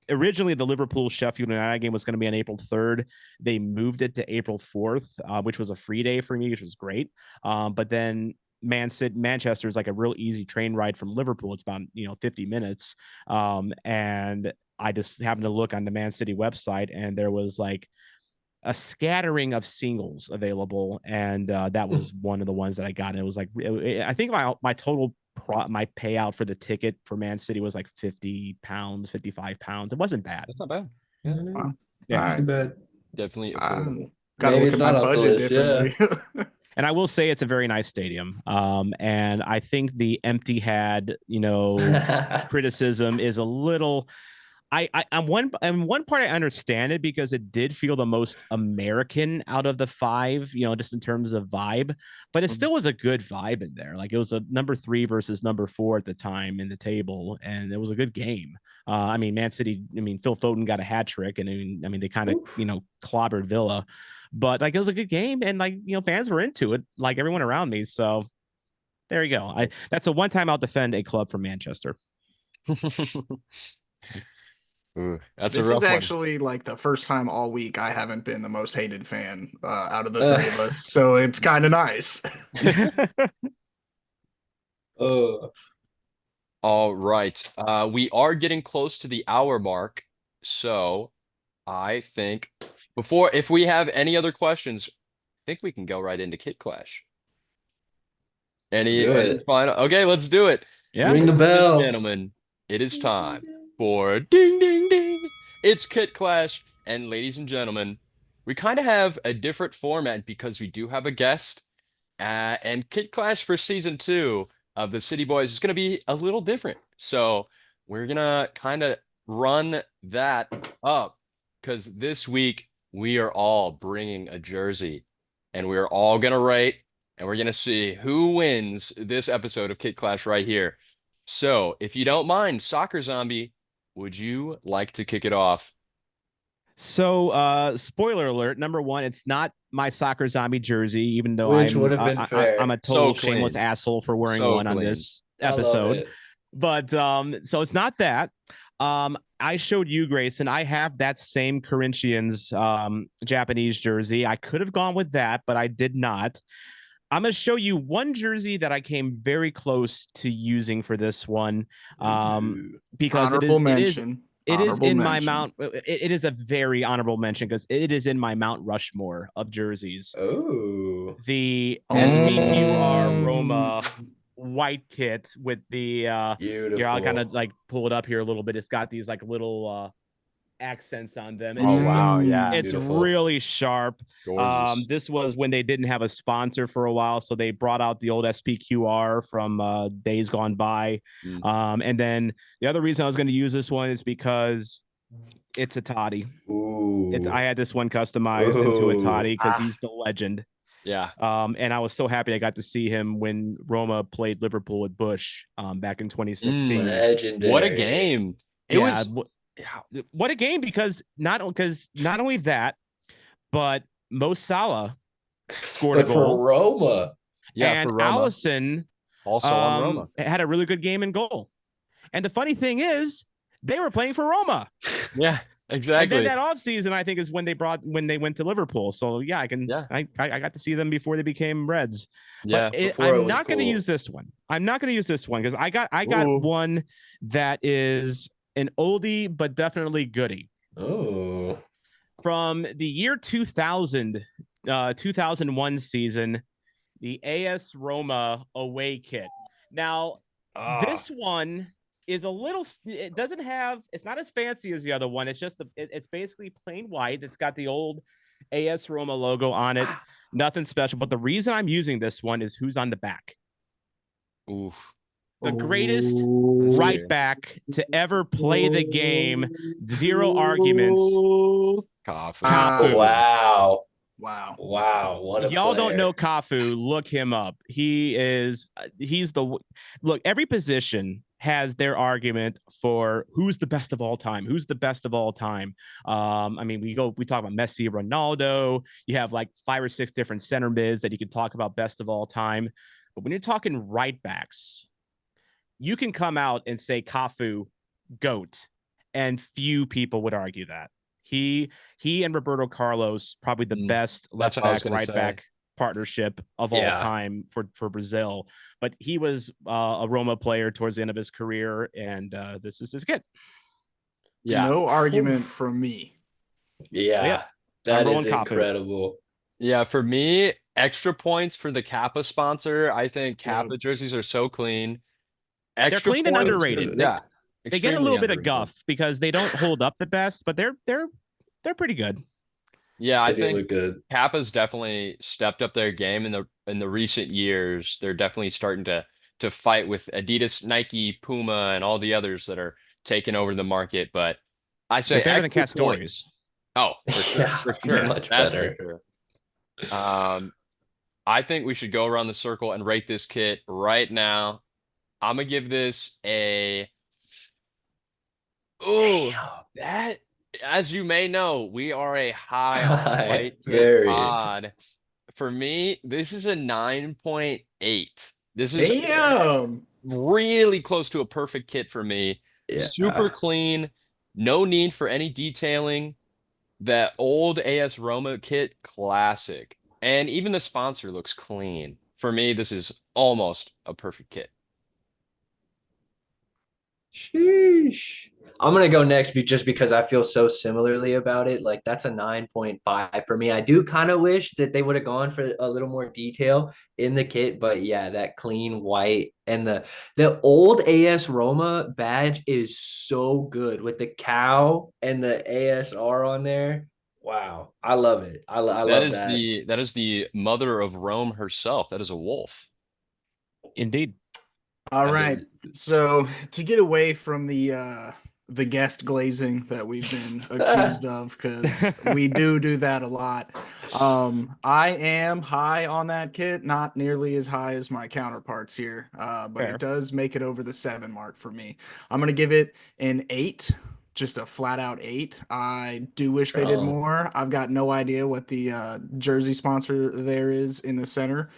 originally the Liverpool Sheffield United game was going to be on April 3rd. They moved it to April 4th, which was a free day for me, which was great. But then Manchester is like a real easy train ride from Liverpool. It's about 50 minutes, and I just happened to look on the Man City website, and there was like a scattering of singles available, and that was one of the ones that I got. And it was like I think my total my payout for the ticket for Man City was like £50, £55. It wasn't bad. That's not bad. Wow. Yeah. All right. Too bad. Definitely affordable. Gotta Maybe look it's at my not off the budget list, differently. And I will say it's a very nice stadium. And I think the empty had criticism is a little. I'm one part I understand it because it did feel the most American out of the 5, just in terms of vibe, but it still was a good vibe in there. Like it was a number 3 versus number 4 at the time in the table, and it was a good game. I mean, Man City, Phil Foden got a hat trick, and they kind of clobbered Villa, but like it was a good game, and like fans were into it, like everyone around me. So there you go. That's a one time I'll defend a club from Manchester. Ooh, that's This a rough is one. actually like the first time all week I haven't been the most hated fan out of the 3 of us, so it's kind of nice. Oh, All right. We are getting close to the hour mark. So I think if we have any other questions, I think we can go right into Kit Clash. Let's do Any it. final? Okay, let's do it. Yeah. Ring the Ladies and bell. gentlemen, it is time for ding ding ding. It's Kit Clash, and ladies and gentlemen, we kind of have a different format because we do have a guest. And Kit Clash for season 2 of the City Boys is going to be a little different. So we're gonna kind of run that up because this week we are all bringing a jersey, and we're all gonna rate, and we're gonna see who wins this episode of Kit Clash right here. So, if you don't mind, Soccer Zombie, would you like to kick it off? So, spoiler alert, number one, it's not my soccer zombie jersey, even though Which would have been I'm fair. a total So shameless clean. asshole for wearing So one on clean. this I love episode. it. But so it's not that. I showed you, Grayson. I have that same Corinthians Japanese jersey. I could have gone with that, but I did not. I'm going to show you one jersey that I came very close to using for this one, because Honorable mention. it is Honorable in my mention. Mount. It is a very honorable mention because it is in my Mount Rushmore of jerseys. Oh. The Oh. SPQR Roma white kit with the Beautiful. here, I'll kind of like pull it up here a little bit. It's got these like little accents on them. It's Oh, just wow. Yeah. it's Beautiful. really sharp. Gorgeous. This was when they didn't have a sponsor for a while, so they brought out the old SPQR from days gone by. And then the other reason I was going to use this one is because it's a toddy. Ooh. I had this one customized into a toddy because Ah. he's the legend. Yeah. And I was so happy I got to see him when Roma played Liverpool at Bush back in 2016. Legendary. What a game. It Yeah, was. Yeah. what a game because not only that, but Mo Salah scored a But for goal, Roma. Yeah, and for Roma. Allison Also on Roma. had a really good game in goal. And the funny thing is, they were playing for Roma. Yeah, And exactly. then that offseason, I think, is when they went to Liverpool. So yeah, I got to see them before they became Reds. Yeah. But Before it I'm was not going to cool. use this one. I'm not going to use this one because I got Ooh. one that is an oldie but definitely goodie. Oh. From the year 2000, 2001 season, the AS Roma away kit. Now, this one is a little, it doesn't have, it's not as fancy as the other one. It's just, it's basically plain white. It's got the old AS Roma logo on it. Nothing special. But the reason I'm using this one is who's on the back. Oof. The greatest Ooh. right back to ever play the game. Zero arguments. Cafu. Cafu. Wow. Wow. Wow. What a Y'all don't player. know Cafu. Look him up. He's look, every position has their argument for who's the best of all time. Who's the best of all time? I mean, we talk about Messi, Ronaldo. You have like 5 or 6 different center mids that you can talk about best of all time. But when you're talking right backs, you can come out and say Cafu, GOAT, and few people would argue that. He and Roberto Carlos, probably the best That's left what I was back, gonna right say. back partnership of all time for Brazil. But he was a Roma player towards the end of his career, and this is his kid. Yeah. No argument from me. Yeah. Yep. That I'm is rolling Cafu. incredible. Yeah, for me, extra points for the Kappa sponsor. I think Kappa jerseys are so clean. They're clean and points- underrated. Yeah. They get a little bit of extremely guff because they don't hold up the best, but they're pretty good. Yeah, I They do think look good. Kappa's definitely stepped up their game in the recent years. They're definitely starting to fight with Adidas, Nike, Puma, and all the others that are taking over the market. But I say They're better than extra Castori's. points. Oh, for sure, Yeah, for they're sure. much That's better. for sure. I think we should go around the circle and rate this kit right now. I'm gonna give this a. Oh, that, as you may know, we are a high on white kit Very. pod. For me, this is a 9.8. This is Damn. really close to a perfect kit for me. Yeah. Super clean, no need for any detailing. That old AS Roma kit, classic. And even the sponsor looks clean. For me, this is almost a perfect kit. Sheesh. I'm gonna go next just because I feel so similarly about it. Like that's a 9.5 for me. I do kind of wish that they would have gone for a little more detail in the kit, but yeah, that clean white and the old AS Roma badge is so good with the cow and the ASR on there. Wow, I love it. I love that. That is the mother of Rome herself. That is a wolf. Indeed. All I right. mean, So to get away from the guest glazing that we've been accused of, because we do that a lot. I am high on that kit, not nearly as high as my counterparts here, but Fair. it does make it over the 7 mark for me. I'm gonna give it an 8, just a flat out 8. I do wish they did strong. more. I've got no idea what the jersey sponsor there is in the center.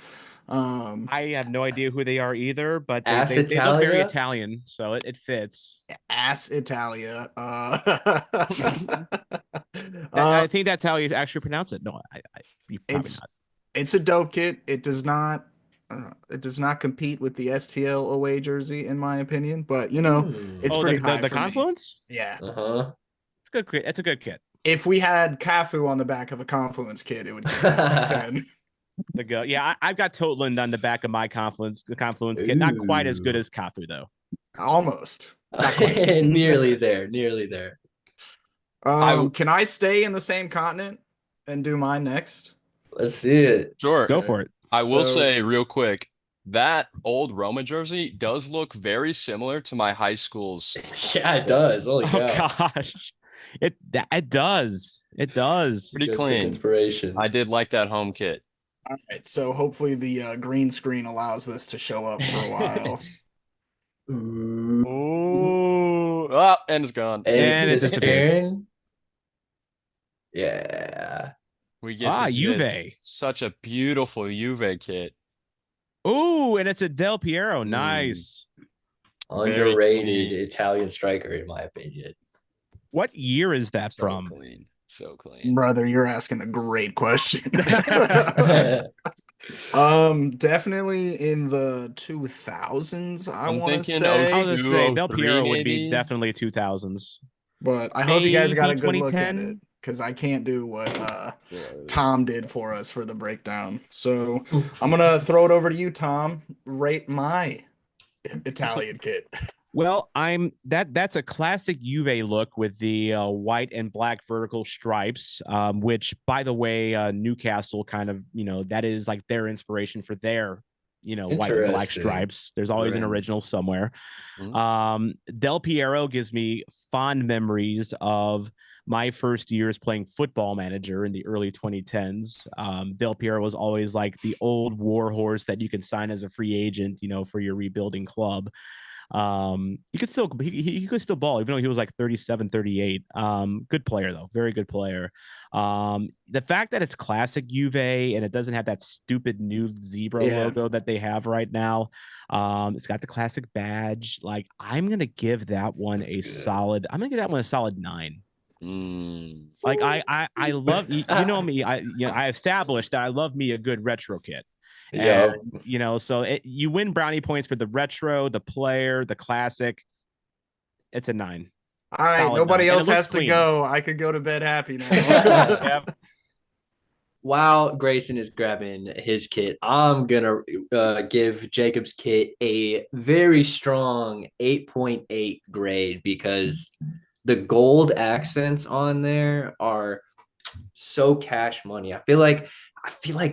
I have no idea who they are either, but Ass they look very Italia? Italian, so it fits. Ass Italia. I think that's how you actually pronounce it. No, you probably it's not. it's a dope kit. It does not compete with the STL away jersey in my opinion, but it's Oh, pretty high the for me. Confluence? Yeah. Uh-huh. It's good. It's a good kit. If we had Cafu on the back of a Confluence kit, it would get a 10. The go. Yeah, I've got Totland on the back of my Confluence kit. Not quite as good Ooh. as Cafu though. Almost. Not quite. Nearly there, nearly there. Can I stay in the same continent and do mine next? Let's see it. Sure. Go Okay. for it. I will So- say real quick, that old Roma jersey does look very similar to my high school's. Yeah, it does. Holy Oh cow. gosh, it does. It does. Pretty Just took clean. inspiration. I did like that home kit. All right, so hopefully the green screen allows this to show up for a while. Ooh. Ooh. Ah, and it's gone. And it it's disappeared. disappearing. Yeah. We get the kit. Juve. Such a beautiful Juve kit. Ooh, and it's a Del Piero. Mm. Nice. Very Underrated clean. Italian striker, in my opinion. What year is that So from? clean. So clean. Brother, you're asking a great question. Definitely in the 2000s, I I'm want to thinking say. I was gonna say Del 03 Piero would be maybe? definitely 2000s. But I hope you guys got a Maybe good look at 2010? it because I can't do what Tom did for us for the breakdown. So I'm gonna throw it over to you, Tom. Rate my Italian kit. Well, that's a classic Juve look with the white and black vertical stripes, which, by the way, Newcastle kind of, that is like their inspiration for their, white and black Interesting. stripes. There's always an Right. original somewhere. Mhm. Del Piero gives me fond memories of my first years playing Football Manager in the early 2010s. Del Piero was always like the old war horse that you can sign as a free agent, for your rebuilding club. He could still he could still ball even though he was like 37 38. Good player though, very good player. The fact that it's classic Juve and it doesn't have that stupid new zebra Yeah. logo that they have right now. It's got the classic badge. Like I'm gonna give that one a solid. I'm gonna give that one a solid 9. Mm. Like I love you know me. I established that I love me a good retro kit. Yeah. And so you win brownie points for the retro, the player, the classic. It's a 9. All right, Solid nobody 9. And else it looks has to clean. go. I could go to bed happy now. Yep. While Grayson is grabbing his kit, I'm gonna give Jacob's kit a very strong 8.8 grade because the gold accents on there are so cash money. I feel like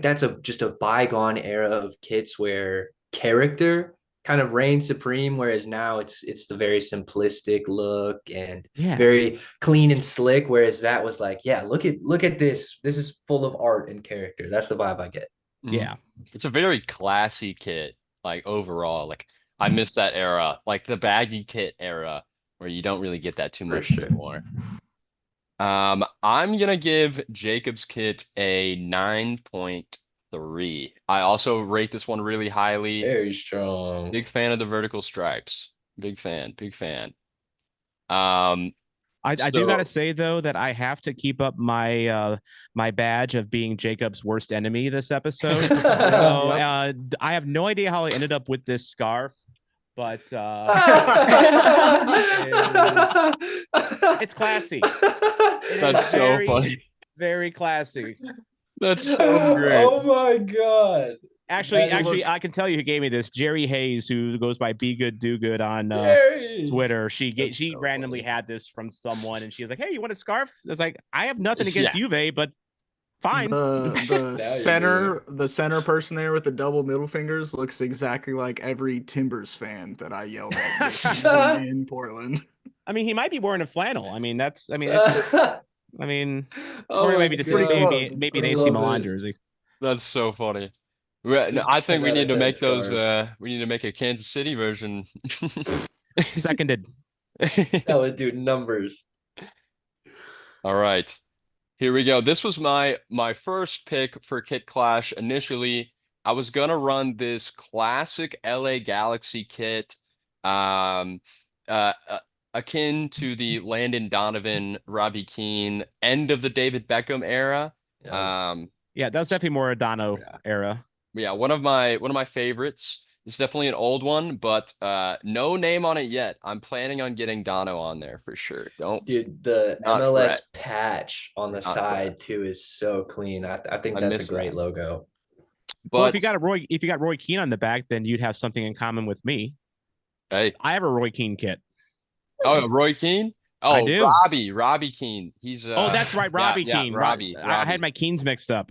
that's just a bygone era of kits where character kind of reigns supreme, whereas now it's the very simplistic look and Yeah. very clean and slick. Whereas that was like, yeah, look at this. This is full of art and character. That's the vibe I get. Yeah. It's a very classy kit, like overall. Like I miss that era, like the baggy kit era, where you don't really get that too For much sure. anymore. I'm gonna give Jacob's kit a 9.3. I also rate this one really highly. Very strong. Big fan of the vertical stripes. Big fan, big fan. I do So- gotta say though that I have to keep up my my badge of being Jacob's worst enemy this episode. So I have no idea how I ended up with this scarf, but it's classy. It That's is so very, funny. very classy. That's so great. Oh my God. Actually, That is- I can tell you who gave me this. Jerry Hayes, who goes by Be Good Do Good on Jerry. Twitter. She That's she so randomly funny. had this from someone, and she was like, "Hey, you want a scarf?" I was like, "I have nothing against Yeah. Juve, but fine." The Now you the center person there with the double middle fingers looks exactly like every Timbers fan that I yelled at this season in Portland. I mean, he might be wearing a flannel. I mean, oh or my maybe It's just pretty God. close. It's maybe an pretty AC love Milan it. jersey. That's so funny. No, I think 10 we out need of to 10 make those. scarf. We need to make a Kansas City version. Seconded. That would do numbers. All right, here we go. This was my first pick for Kit Clash. Initially, I was gonna run this classic LA Galaxy kit, um, akin to the Landon Donovan, Robbie Keane, end of the David Beckham era. Yeah. Yeah, that was definitely more Adano Yeah. era. Yeah, one of my favorites. It's definitely an old one, but no name on it yet. I'm planning on getting Dono on there for sure. Don't Dude, the not MLS fret, patch on the not fret. side too is so clean. I think I that's a miss great that. logo. Well, if But you got Roy Keane on the back, then you'd have something in common with me. hey, I have a Roy Keane kit. oh, Roy Keane? I Oh, do. Robbie Keane. He's Oh, that's right, Robbie yeah, Keane. I had Robbie. my Keens mixed up.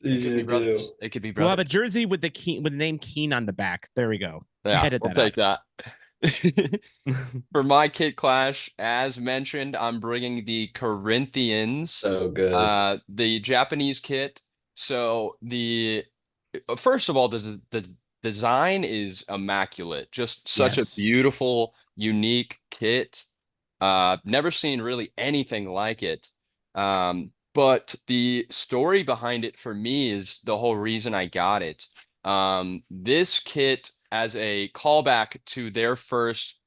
It could be You do. brothers. It could be We'll have a brothers. jersey with the name Keane on the back. There we go. Yeah, Edit we'll that take that. out. For my Kit Clash, as mentioned, I'm bringing the Corinthians, So good. the Japanese kit. So the first of all, the design is immaculate. Just such a Yes. beautiful, unique kit. Never seen really anything like it. But the story behind it for me is the whole reason I got it. This kit, as a callback to their first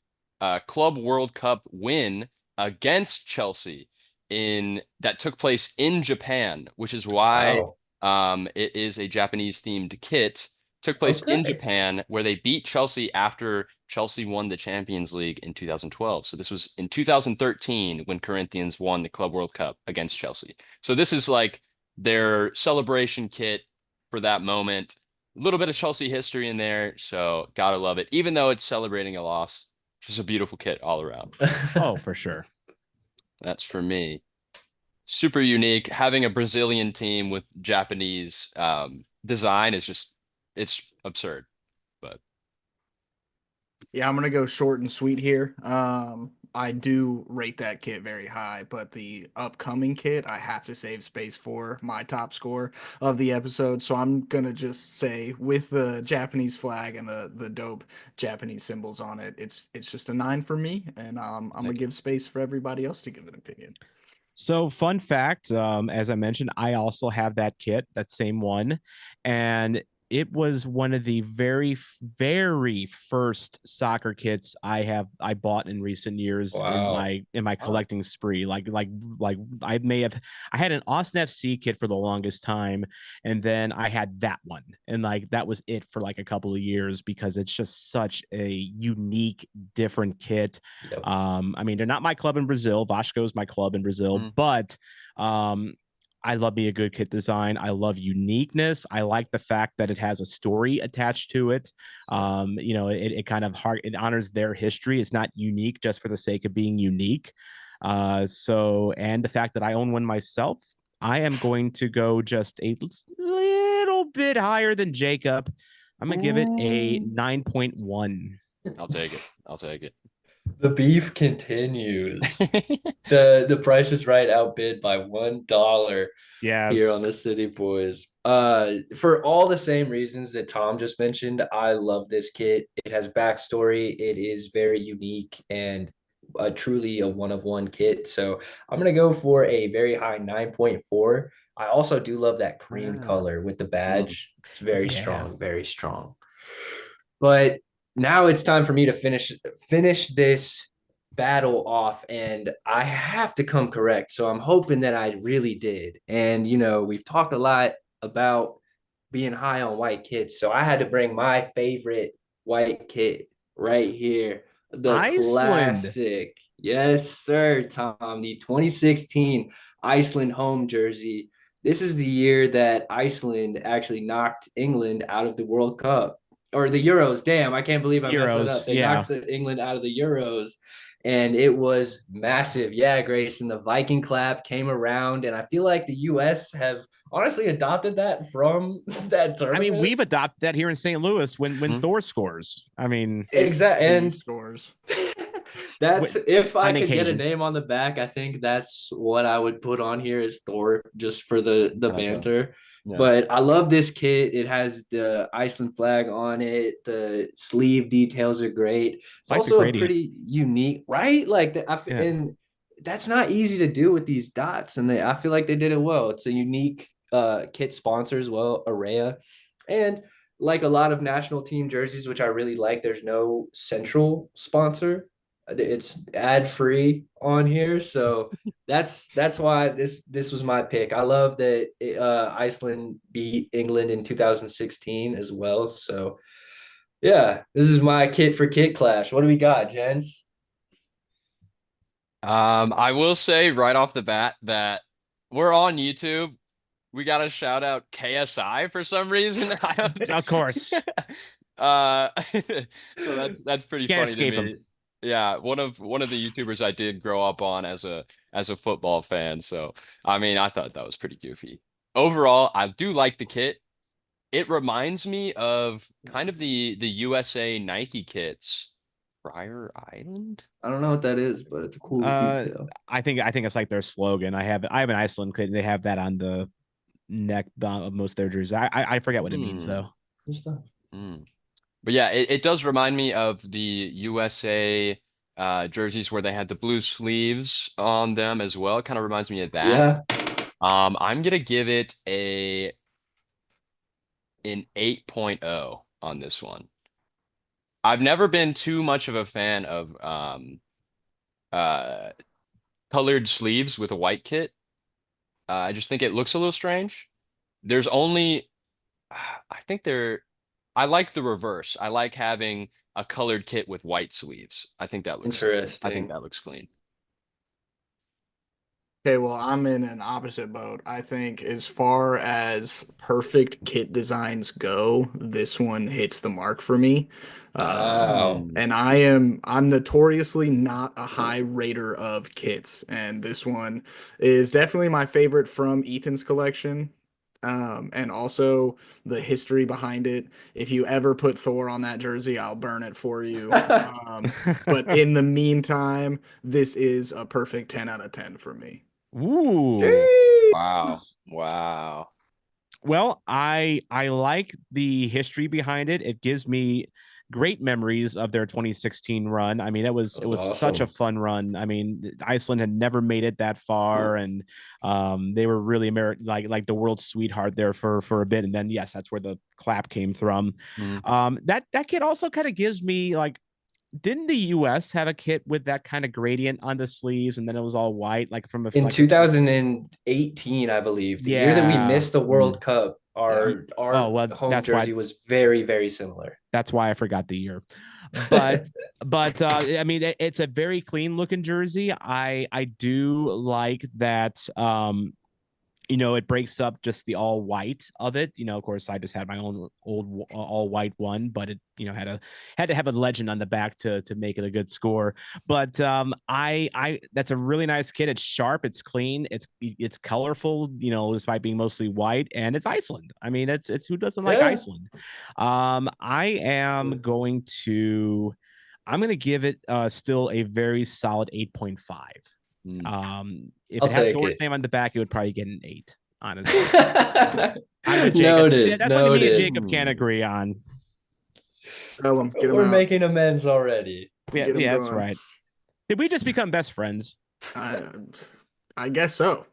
Club World Cup win against Chelsea in that took place in Japan, which is why Wow. it is a Japanese themed kit. Took place in Okay. Japan where they beat Chelsea after Chelsea won the Champions League in 2012. So this was in 2013 when Corinthians won the Club World Cup against Chelsea. So this is like their celebration kit for that moment. A little bit of Chelsea history in there, so gotta love it. Even though it's celebrating a loss, just a beautiful kit all around. Oh, for sure. That's for me. Super unique. Having a Brazilian team with Japanese design is just it's absurd. But Yeah, I'm gonna go short and sweet here. I do rate that kit very high, but the upcoming kit I have to save space for my top score of the episode. So I'm gonna just say with the Japanese flag and the dope Japanese symbols on it, it's just a 9 for me, and I'm gonna give space for everybody else to give an opinion. So, fun fact, as I mentioned, I also have that kit, that same one, and it was one of the very first soccer kits I bought in recent years Wow. in my collecting spree. Like I had an Austin FC kit for the longest time, and then I had that one, and like that was it for like a couple of years because it's just such a unique, different kit. Yep. I mean, they're not my club in Brazil. Vasco is my club in Brazil, but I love me a good kit design. I love uniqueness. I like the fact that it has a story attached to it. It kind of it honors their history. It's not unique just for the sake of being unique. And the fact that I own one myself, I am going to go just a little bit higher than Jacob. I'm gonna give it a 9.1. I'll take it. I'll take it. The beef continues. The Price is Right outbid by $1 here on Yes. the City Boys. For all the same reasons that Tom just mentioned, I love this kit. It has backstory. It is very unique and truly a one-of-one kit. So I'm gonna go for a very high 9.4. I also do love that cream color with the badge. It's very strong, very strong. But now it's time for me to finish this battle off, and I have to come correct. So I'm hoping that I really did. And we've talked a lot about being high on white kits, so I had to bring my favorite white kit right here. The Iceland. classic. Yes, sir, Tom. The 2016 Iceland home jersey. This is the year that Iceland actually knocked England out of the World Cup or the Euros. Damn, I can't believe I messed that Euros. up. They Yeah. knocked England out of the Euros, and it was massive. Yeah, Grayson, the Viking clap came around, and I feel like the US have honestly adopted that from that I mean, tournament. we've adopted that here in St. Louis when Mhm. Thor scores. I mean, If Exactly. he And scores. that's if I on could get a occasion. name on the back, I think that's what I would put on here is Thor just for the Okay. banter. Yeah. But I love this kit. It has the Iceland flag on it. The sleeve details are great. It's Like the also a gradient. pretty unique, right? Like Yeah. and that's not easy to do with these dots. And I feel like they did it well. It's a unique kit sponsor as well, Araya. And like a lot of national team jerseys, which I really like, there's no central sponsor. It's ad free on here, so that's why this was my pick. I love that Iceland beat England in 2016 as well. So yeah, this is my kit for kit clash. What do we got, gents? I will say right off the bat that we're on YouTube. We got to shout out KSI for some reason. Of course. Uh, so that's pretty Can't funny to escape him. me. Yeah, one of the YouTubers I did grow up on as a football fan. So I mean, I thought that was pretty goofy. Overall, I do like the kit. It reminds me of kind of the USA Nike kits. Friar Island? I don't know what that is, but it's a cool detail. I think it's like their slogan. I have an Iceland kit. And they have that on the neck of most of their jerseys. I forget what it means though. Good stuff. But yeah, it does remind me of the USA jerseys where they had the blue sleeves on them as well. It kind of reminds me of that. Yeah. I'm gonna give it an 8.0 on this one. I've never been too much of a fan of uh colored sleeves with a white kit. I just think it looks a little strange. There's only I think there I like the reverse. I like having a colored kit with white sleeves. I think Interesting. that looks clean. Okay, well, I'm in an opposite boat. I think as far as perfect kit designs go, this one hits the mark for me. Wow. Hmm. And I'm notoriously not a high rater of kits, and this one is definitely my favorite from Ethan's collection. And also the history behind it. If you ever put Thor on that jersey, I'll burn it for you. But in the meantime, this is a perfect 10 out of 10 for me. Ooh. Wow. Wow. Well, I like the history behind it. It gives me great memories of their 2016 run. I mean, it was such a awesome. fun run. I mean, Iceland had never made it that far, and they were really like the world's sweetheart there for a bit. And then yes, that's where the clap came from. Mm. That kid also kind of gives me like, didn't the US have a kit with that kind of gradient on the sleeves, and then it was all white, like from a In like 2018, I believe, the year that we yeah. missed the World Cup, our Oh well, home jersey was very, very similar. that's why I forgot the year. But I mean, it's a very clean looking jersey. I do like that. It breaks up just the all white of it. Of course, I just had my own old all white one, but it had to have a legend on the back to make it a good score. But I that's a really nice kit. It's sharp, it's clean, it's colorful. Despite being mostly white, and it's Iceland. I mean, it's who doesn't like Iceland? I am going to. I'm going to give it still a very solid 8.5. If I'll it had take Thor's it. name on the back, it would probably get an 8, honestly. I'm with Jacob. Noted. That's one to me and Noted. Jacob can't agree on. Sell them, get them We're out. making amends already. Yeah, Get 'em that's going. right. Did we just become best friends? I guess so.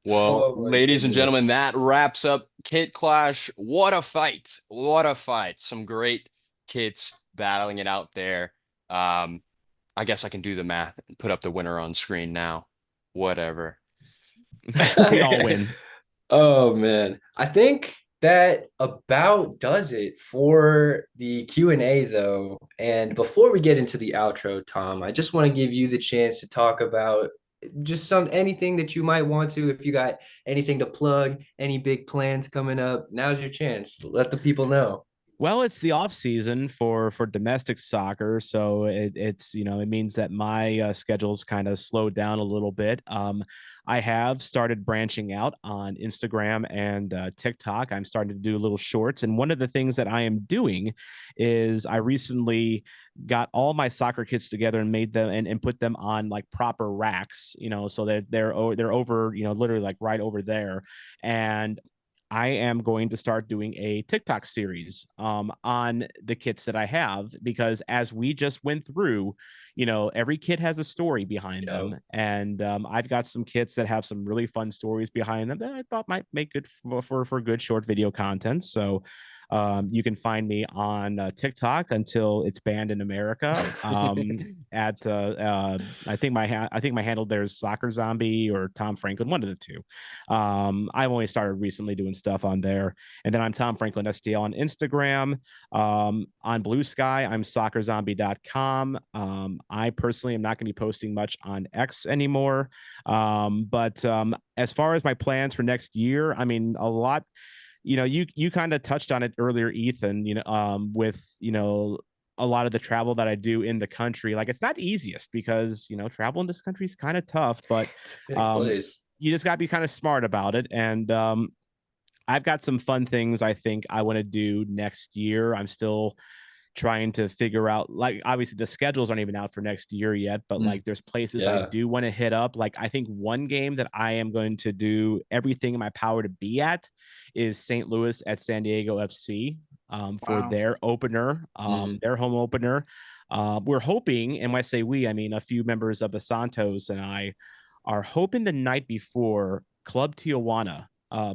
Well, Oh my ladies and gentlemen, goodness. that wraps up Kit Clash. What a fight. What a fight. Some great kits battling it out there. I guess I can do the math and put up the winner on screen now. Whatever. We all win. Oh man. I think That about does it for the Q&A though. And before we get into the outro, Tom, I just want to give you the chance to talk about just anything that you might want to. If you got anything to plug, any big plans coming up, now's your chance. Let the people know. Well, it's the off season for domestic soccer, so it's it means that my schedule's kind of slowed down a little bit. I have started branching out on Instagram and TikTok. I'm starting to do little shorts, and one of the things that I am doing is I recently got all my soccer kits together and made them and put them on like proper racks, so they're over, literally like right over there, and I am going to start doing a TikTok series on the kits that I have, because as we just went through, every kit has a story behind them. And I've got some kits that have some really fun stories behind them that I thought might make good for good short video content. So you can find me on TikTok until it's banned in America. At I think my handle there is Soccer Zombie or Tom Franklin, one of the two. I've only started recently doing stuff on there, and then I'm Tom Franklin STL on Instagram. On Blue Sky, I'm soccerzombie.com. I personally am not going to be posting much on X anymore, but as far as my plans for next year, I mean, a lot. You kind of touched on it earlier, Ethan, with, a lot of the travel that I do in the country. Like, it's not the easiest because, travel in this country is kind of tough, but you just got to be kind of smart about it. And I've got some fun things I think I want to do next year. I'm still trying to figure out, like, obviously the schedules aren't even out for next year yet, but like there's places I do want to hit up. Like, I think one game that I am going to do everything in my power to be at is St. Louis at San Diego FC for their opener, their home opener. We're hoping, and when I say we, I mean a few members of the Santos and I are hoping the night before Club Tijuana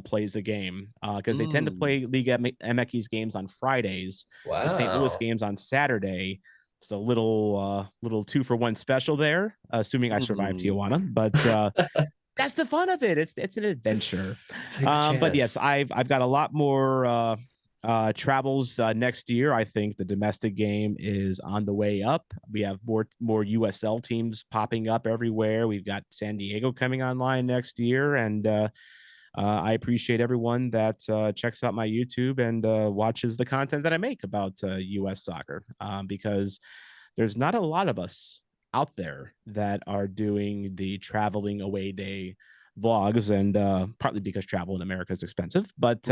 plays a game, because they tend to play Liga MX games on Fridays. The St. Louis games on Saturday. So little 2-for-1 special there, assuming I survive Tijuana. But that's the fun of it. It's an adventure. But yes, I've got a lot more travels next year. I think the domestic game is on the way up. We have more USL teams popping up everywhere. We've got San Diego coming online next year, and I appreciate everyone that checks out my YouTube and watches the content that I make about U.S. soccer, because there's not a lot of us out there that are doing the traveling away day vlogs, and partly because travel in America is expensive. But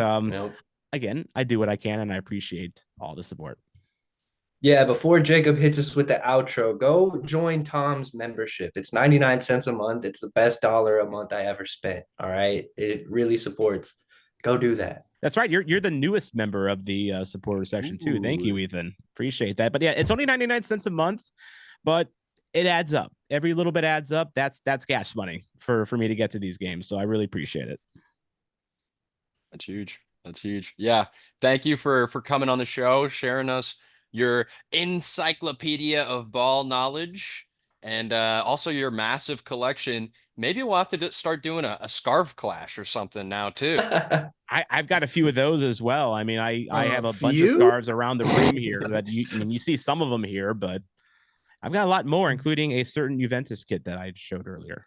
again, I do what I can, and I appreciate all the support. Yeah, before Jacob hits us with the outro, go join Tom's membership. It's 99 cents a month. It's the best dollar a month I ever spent. All right. It really supports. Go do that. That's right. You're the newest member of the supporter section too. Thank you, Ethan. Appreciate that. But yeah, it's only 99 cents a month, but it adds up. Every little bit adds up. That's gas money for me to get to these games. So I really appreciate it. That's huge. That's huge. Yeah. Thank you for coming on the show, sharing us your encyclopedia of ball knowledge, and also your massive collection. Maybe we'll have to start doing a scarf clash or something now too. I've got a few of those as well. I mean, I have a bunch of scarves around the room here that you see some of them here, but I've got a lot more, including a certain Juventus kit that I showed earlier.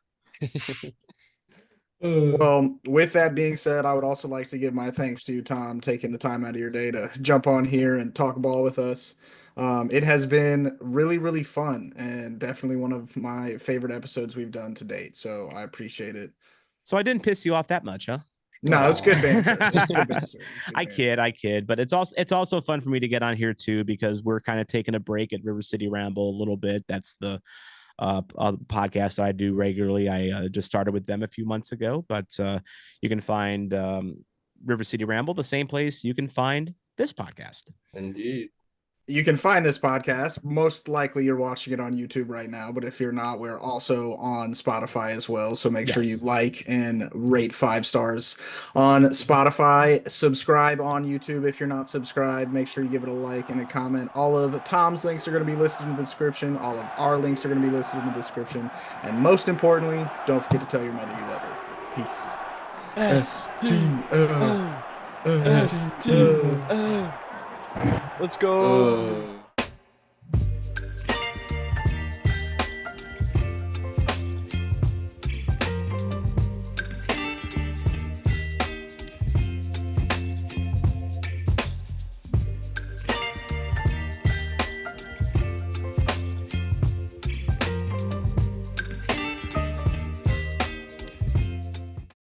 Well, with that being said, I would also like to give my thanks to you, Tom, taking the time out of your day to jump on here and talk ball with us. It has been really, really fun and definitely one of my favorite episodes we've done to date. So I appreciate it. So I didn't piss you off that much, huh? No, it's good banter. It's good banter. I kid, but it's also fun for me to get on here too, because we're kind of taking a break at River City Ramble a little bit. That's the podcast I do regularly. I just started with them a few months ago, but you can find River City Ramble the same place you can find this podcast. Indeed. You can find this podcast. Most likely you're watching it on YouTube right now, but if you're not, we're also on Spotify as well. So make sure you like and rate 5 stars on Spotify. Subscribe on YouTube if you're not subscribed. Make sure you give it a like and a comment. All of Tom's links are going to be listed in the description. All of our links are going to be listed in the description. And most importantly, don't forget to tell your mother you love her. Peace. STL. Let's go.